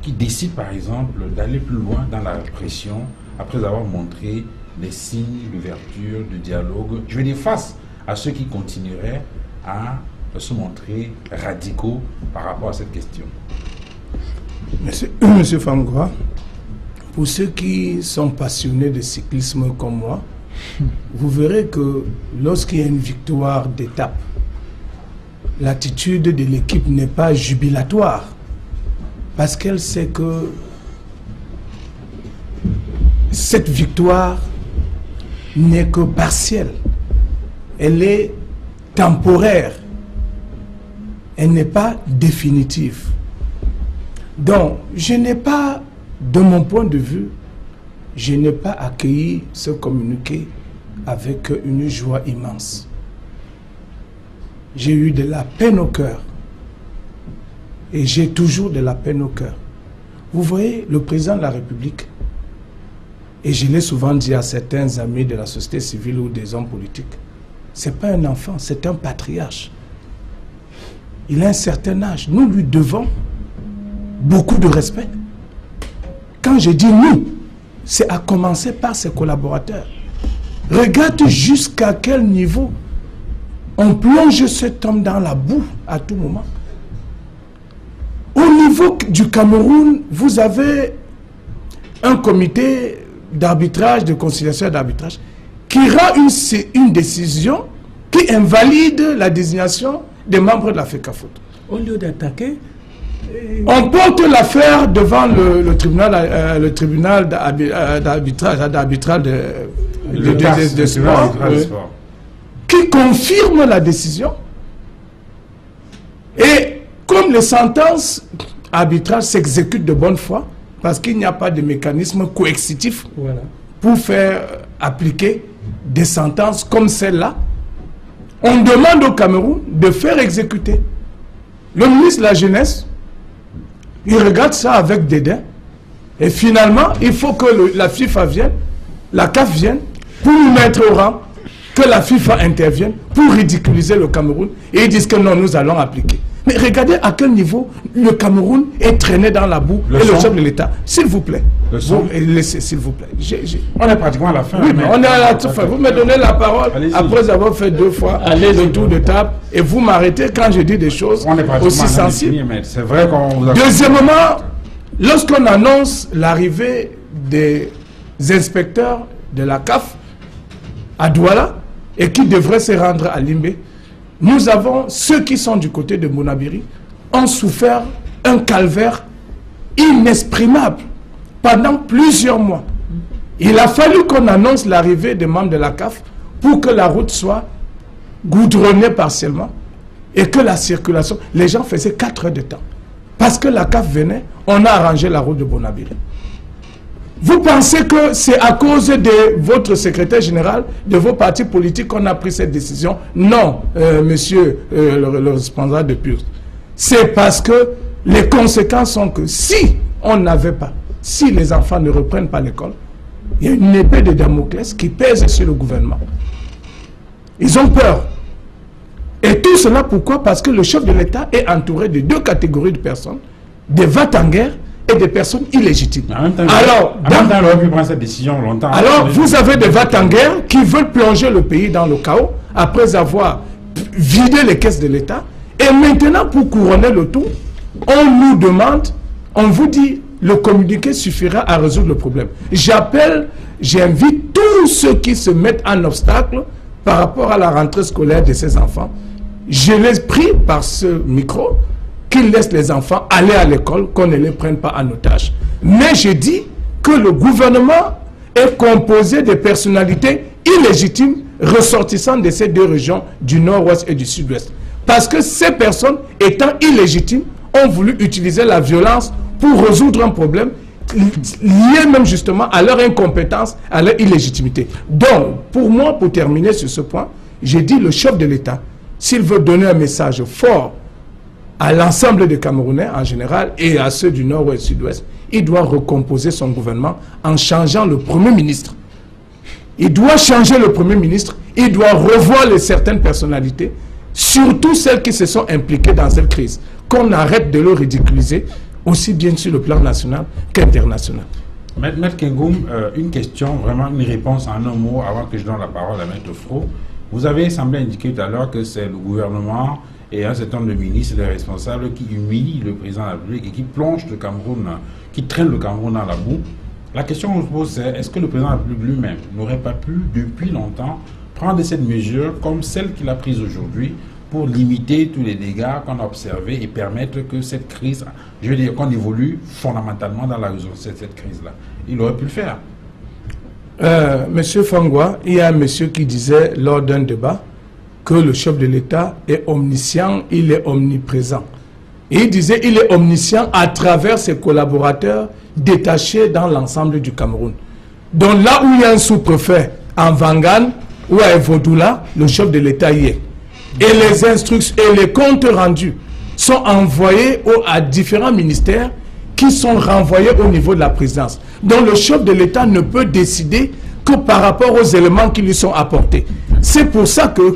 qui décide, par exemple, d'aller plus loin dans la répression après avoir montré des signes d'ouverture, de dialogue, je veux dire, face à ceux qui continueraient à se montrer radicaux par rapport à cette question? Monsieur Fangoua, pour ceux qui sont passionnés de cyclisme comme moi, vous verrez que lorsqu'il y a une victoire d'étape, l'attitude de l'équipe n'est pas jubilatoire, parce qu'elle sait que cette victoire n'est que partielle, elle est temporaire, elle n'est pas définitive. Donc, je n'ai pas, de mon point de vue, je n'ai pas accueilli ce communiqué avec une joie immense. J'ai eu de la peine au cœur. Et j'ai toujours de la peine au cœur. Vous voyez, le président de la République, et je l'ai souvent dit à certains amis de la société civile ou des hommes politiques, ce n'est pas un enfant, c'est un patriarche. Il a un certain âge. Nous lui devons beaucoup de respect. Quand je dis nous, c'est à commencer par ses collaborateurs. Regarde jusqu'à quel niveau on plonge cet homme dans la boue à tout moment. Au niveau du Cameroun, vous avez un comité d'arbitrage, de conciliation et d'arbitrage, qui rend une décision qui invalide la désignation des membres de la FECAFOOT. Au lieu d'attaquer, on porte l'affaire devant le tribunal d'arbitrage de sport, qui confirme la décision. Et comme les sentences arbitrales s'exécutent de bonne foi, parce qu'il n'y a pas de mécanisme coercitif pour faire appliquer des sentences comme celle-là, on demande au Cameroun de faire exécuter. Le ministre de la Jeunesse, il regarde ça avec dédain. Et finalement, il faut que la FIFA vienne, la CAF vienne, pour nous mettre au rang, que la FIFA intervienne pour ridiculiser le Cameroun. Et ils disent que non, nous allons appliquer. Mais regardez à quel niveau le Cameroun est traîné dans la boue et le chef de l'État. S'il vous plaît. S'il vous plaît. On est pratiquement à la fin. Oui, mais on est à la fin. Vous me donnez la parole après avoir fait 2 fois le tour de table et vous m'arrêtez quand je dis des choses aussi sensibles. C'est vrai qu'on vous a... Deuxièmement, lorsqu'on annonce l'arrivée des inspecteurs de la CAF à Douala et qui devraient se rendre à Limbé, nous avons, ceux qui sont du côté de Monabiri, ont souffert un calvaire inexprimable pendant plusieurs mois. Il a fallu qu'on annonce l'arrivée des membres de la CAF pour que la route soit goudronnée partiellement et que la circulation, les gens faisaient 4 heures de temps. Parce que la CAF venait, on a arrangé la route de Monabiri. Vous pensez que c'est à cause de votre secrétaire général, de vos partis politiques qu'on a pris cette décision? Non, monsieur le responsable de PUR. C'est parce que les conséquences sont que si on n'avait pas, si les enfants ne reprennent pas l'école, il y a une épée de Damoclès qui pèse sur le gouvernement. Ils ont peur. Et tout cela pourquoi? Parce que le chef de l'État est entouré de 2 catégories de personnes, des va-t-en-guerre et des personnes illégitimes. Alors, cette décision longtemps. Alors, vous avez des va-t-en-guerre qui veulent plonger le pays dans le chaos après avoir vider les caisses de l'État. Et maintenant, pour couronner le tout, on nous demande, on vous dit, le communiqué suffira à résoudre le problème. J'invite tous ceux qui se mettent en obstacle par rapport à la rentrée scolaire de ces enfants. Je les prie par ce micro qu'ils laissent les enfants aller à l'école, qu'on ne les prenne pas en otage. Mais je dis que le gouvernement est composé de personnalités illégitimes ressortissant de ces deux régions du nord-ouest et du sud-ouest. Parce que ces personnes, étant illégitimes, ont voulu utiliser la violence pour résoudre un problème lié même justement à leur incompétence, à leur illégitimité. Donc, pour moi, pour terminer sur ce point, j'ai dit le chef de l'État, s'il veut donner un message fort à l'ensemble des Camerounais en général et à ceux du nord-ouest et sud-ouest, il doit recomposer son gouvernement en changeant le Premier ministre. Il doit changer le Premier ministre, il doit revoir certaines personnalités, surtout celles qui se sont impliquées dans cette crise, qu'on arrête de le ridiculiser, aussi bien sur le plan national qu'international. Maître Kengoum, une question, vraiment une réponse en un mot avant que je donne la parole à Maître Fro. Vous avez semblé indiquer tout à l'heure que c'est le gouvernement et un certain nombre de ministres et de responsables qui humilient le président de la République et qui plongent le Cameroun, qui traînent le Cameroun dans la boue. La question qu'on se pose, c'est est-ce que le président de la République lui-même n'aurait pas pu, depuis longtemps, prendre cette mesure comme celle qu'il a prise aujourd'hui pour limiter tous les dégâts qu'on a observés et permettre que cette crise, je veux dire qu'on évolue fondamentalement dans la résolution de cette crise-là. Il aurait pu le faire. Monsieur Fangwa, il y a un monsieur qui disait lors d'un débat que le chef de l'État est omniscient, il est omniprésent. Et il disait il est omniscient à travers ses collaborateurs détachés dans l'ensemble du Cameroun. Donc là où il y a un sous-préfet en Vangan ou à Evodoula, le chef de l'État y est. Et les instructions et les comptes rendus sont envoyés à différents ministères qui sont renvoyés au niveau de la présidence. Donc le chef de l'État ne peut décider que par rapport aux éléments qui lui sont apportés. C'est pour ça que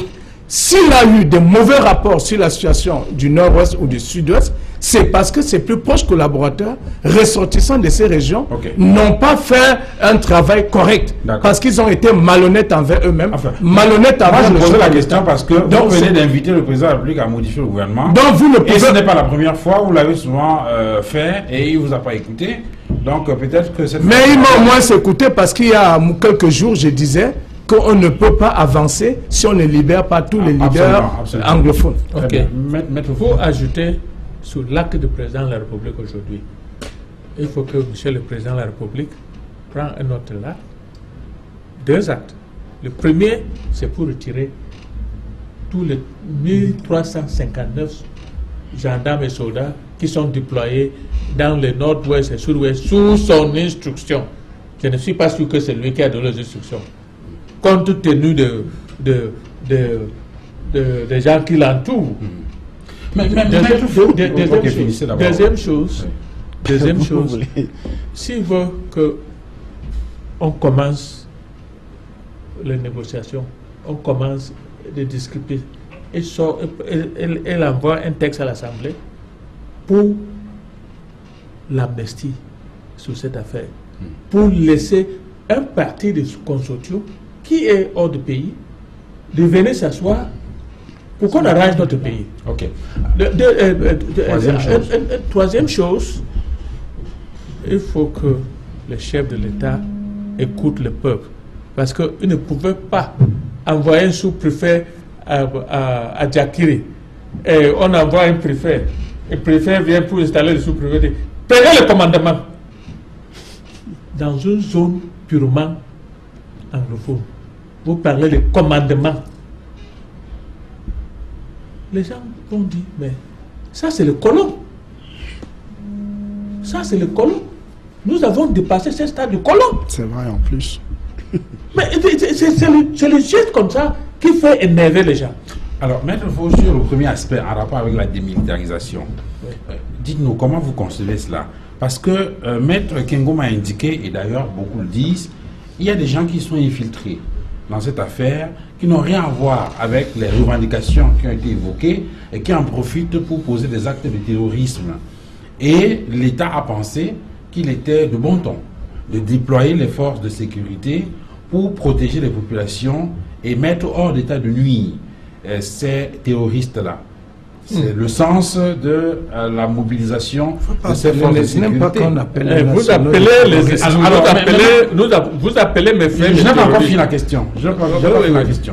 s'il a eu de mauvais rapports sur la situation du nord-ouest ou du sud-ouest, c'est parce que ses plus proches collaborateurs ressortissants de ces régions n'ont pas fait un travail correct. Parce qu'ils ont été malhonnêtes envers eux-mêmes. Enfin, malhonnêtes envers le chef de l'État. Je pose la question parce que vous venez d'inviter le président de la République à modifier le gouvernement. Donc vous ne pouvez... Et ce n'est pas la première fois, vous l'avez souvent fait et il ne vous a pas écouté. Donc peut-être que cette... Mais il m'a au moins écouté parce qu'il y a quelques jours, je disais qu'on ne peut pas avancer si on ne libère pas tous les leaders anglophones. Ok. Il faut ajouter sur l'acte du président de la République aujourd'hui. Il faut que monsieur le président de la République prenne un autre acte. Deux actes. Le premier, c'est pour retirer tous les 1359 gendarmes et soldats qui sont déployés dans le nord-ouest et sud-ouest sous son instruction. Je ne suis pas sûr que c'est lui qui a donné les instructions. Compte tenu des gens qui l'entourent. Deuxième chose, s'il veut qu'on commence les négociations, on commence de discuter, elle envoie un texte à l'Assemblée pour l'amnistie sur cette affaire, pour laisser un parti de consortium qui est hors du pays de venir s'asseoir pour qu'on arrange notre pays. Ok. Troisième chose, il faut que le chef de l'État écoute le peuple. Parce qu'il ne pouvait pas envoyer un sous-préfet à Djakiri. Et on envoie un préfet. Le préfet vient pour installer le sous-préfet. Prenez le commandement. Dans une zone purement anglophone, vous parlez de commandement. Les gens vont dire, mais ça c'est le colon. Ça c'est le colon. Nous avons dépassé ce stade du colon. C'est vrai en plus. Mais c'est le geste comme ça qui fait énerver les gens. Alors, Maître Fo, sur le premier aspect en rapport avec la démilitarisation, dites-nous comment vous concevez cela. Parce que Maître Kengoum a indiqué, et d'ailleurs beaucoup le disent, il y a des gens qui sont infiltrés dans cette affaire, qui n'ont rien à voir avec les revendications qui ont été évoquées et qui en profitent pour poser des actes de terrorisme. Et l'État a pensé qu'il était de bon ton de déployer les forces de sécurité pour protéger les populations et mettre hors d'état de nuire ces terroristes-là. C'est le sens de la mobilisation de ces forces de sécurité. Vous appelez mes frères. Je n'ai pas encore fini la question.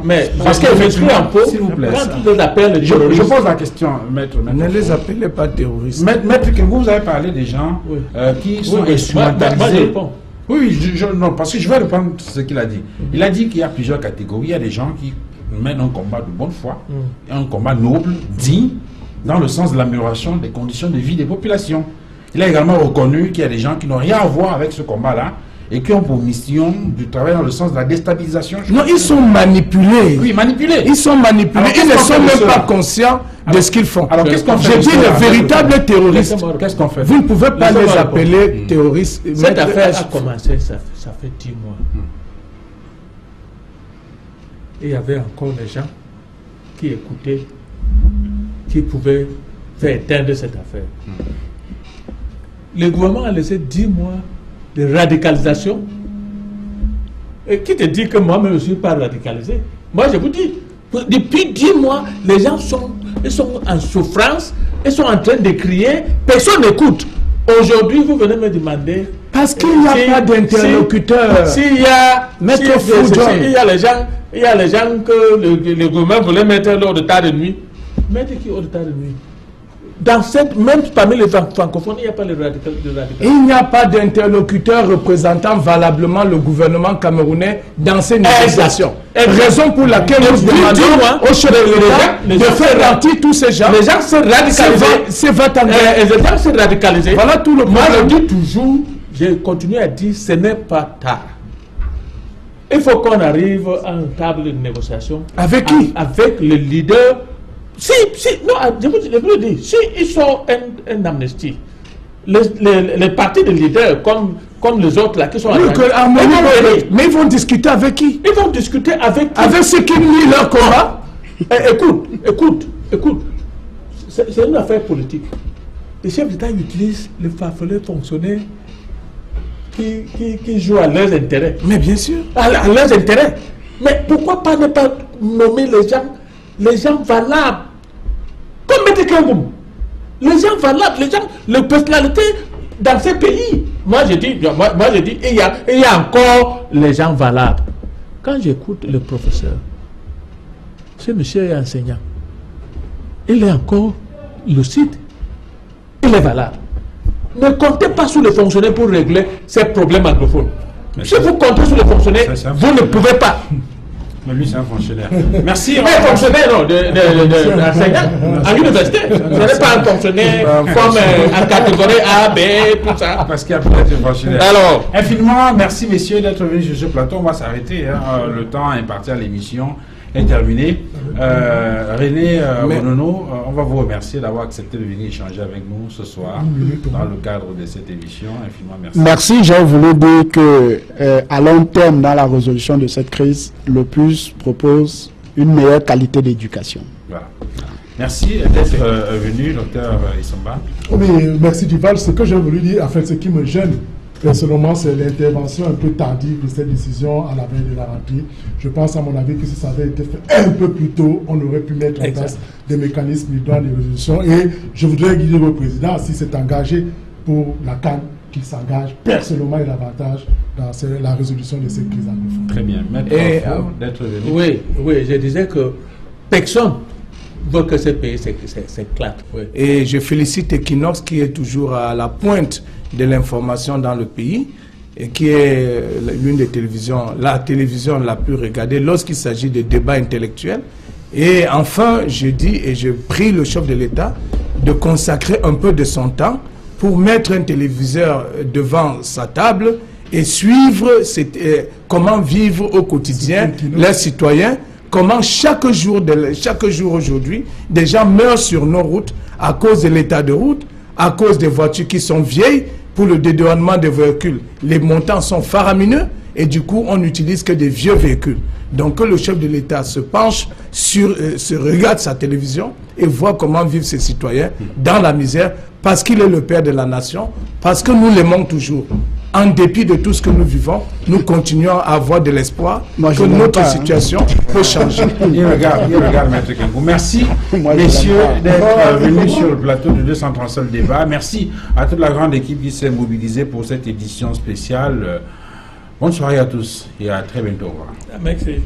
Mais parce qu'effectivement, s'il vous plaît, quand ils les appellent terroristes, je pose la question, maître. Ne les appelez pas terroristes. Maître, vous avez parlé des gens qui sont instrumentalisés. Oui, non, parce que je vais reprendre ce qu'il a dit. Il a dit qu'il y a plusieurs catégories. Il y a des gens qui mènent un combat de bonne foi, un combat noble, digne, dans le sens de l'amélioration des conditions de vie des populations. Il a également reconnu qu'il y a des gens qui n'ont rien à voir avec ce combat-là et qui ont pour mission du travail dans le sens de la déstabilisation. Non, ils sont manipulés. Oui, manipulés. Ils sont manipulés. Alors, ils ne sont même pas conscients de ce qu'ils font. Alors, qu'est-ce qu'on fait? J'ai dit les véritables terroristes. Qu'est-ce qu'on fait? Vous ne pouvez pas les appeler terroristes. Cette affaire a commencé, ça fait 10 mois. Et il y avait encore des gens qui écoutaient, qui pouvaient faire éteindre cette affaire. Le gouvernement a laissé 10 mois de radicalisation. Et qui te dit que moi-même je ne suis pas radicalisé? Moi je vous dis, depuis 10 mois, les gens sont en souffrance, ils sont en train de crier, personne n'écoute. Aujourd'hui, vous venez me demander... Parce qu'il n'y a pas d'interlocuteur. S'il y a les gens que le gouvernement voulait mettre lors de tas de nuit, mettez qui hors de tas de nuit? Même parmi les francophones, il n'y a pas de radical. Il n'y a pas d'interlocuteur représentant valablement le gouvernement camerounais dans ces négociations. Raison pour laquelle nous demandons au chef de l'État de faire partie tous ces gens. Les gens se radicalisent. Les gens se radicalisent. Voilà tout le monde. Moi, je dis toujours, je continue à dire, ce n'est pas tard. Il faut qu'on arrive à une table de négociation. Avec qui? Avec le leader. Non, je vous le dis, si ils sont un amnistie, les partis de leaders, comme les autres là, qui sont mais ils vont discuter avec qui? Ils vont discuter avec qui? Avec ceux qui nient leur combat. Écoute. C'est une affaire politique. Les chefs d'État utilisent les farfelus fonctionnaires qui jouent à leurs intérêts. Mais bien sûr. À leurs intérêts. Mais pourquoi pas ne pas nommer les gens valables? Comme M. Kengoum. Les gens valables, les personnalités dans ces pays. Moi je dis, il y a encore les gens valables. Quand j'écoute le professeur, ce monsieur est enseignant. Il est encore lucide. Il est valable. Ne comptez pas sur les fonctionnaires pour régler ces problèmes anglophones. Si vous comptez sur les fonctionnaires, vous ne pouvez pas. Mais lui, c'est un fonctionnaire. Merci. Un fonctionnaire, non, d'enseignant à l'université. Ce n'est pas un fonctionnaire comme en catégorie A, B, tout ça. Parce qu'il y a peut-être un fonctionnaire. Alors, infiniment, merci messieurs d'être venus sur ce plateau. On va s'arrêter. Le temps imparti à l'émission est terminé. René Bonono, on va vous remercier d'avoir accepté de venir échanger avec nous ce soir dans le cadre de cette émission. Infiniment merci. Merci. J'ai voulu dire que à long terme, dans la résolution de cette crise, le PUS propose une meilleure qualité d'éducation. Voilà. Merci d'être venu, docteur Isomba. Oui, merci Duval. Ce que j'ai voulu dire, en fait, ce qui me gêne personnellement, c'est l'intervention un peu tardive de cette décision à la veille de la rentrée. Je pense, à mon avis, que si ça avait été fait un peu plus tôt, on aurait pu mettre en place des mécanismes idoines de résolution. Et je voudrais guider le président, s'il s'est engagé pour la CAN, qu'il s'engage personnellement et davantage dans la résolution de cette crise anglophone. Très bien. Maître d'être venu. Oui, je disais que personne veut que ce pays s'éclate. Oui. Et je félicite Equinox qui est toujours à la pointe de l'information dans le pays et qui est l'une des télévisions, la télévision la plus regardée lorsqu'il s'agit de débats intellectuels. Et enfin, je dis et je prie le chef de l'État de consacrer un peu de son temps pour mettre un téléviseur devant sa table et suivre comment vivre au quotidien les citoyens, comment chaque jour aujourd'hui, des gens meurent sur nos routes à cause de l'état de route, à cause des voitures qui sont vieilles. Pour le dédouanement des véhicules, les montants sont faramineux et du coup, on n'utilise que des vieux véhicules. Donc, que le chef de l'État se penche regarde sa télévision et voit comment vivent ses citoyens dans la misère parce qu'il est le père de la nation, parce que nous l'aimons toujours. en dépit de tout ce que nous vivons, nous continuons à avoir de l'espoir que notre situation peut changer. Il regarde Maître Kengou. Merci, messieurs, d'être venus sur le plateau de 237 débats. Merci à toute la grande équipe qui s'est mobilisée pour cette édition spéciale. Bonne soirée à tous et à très bientôt. Au revoir. Merci.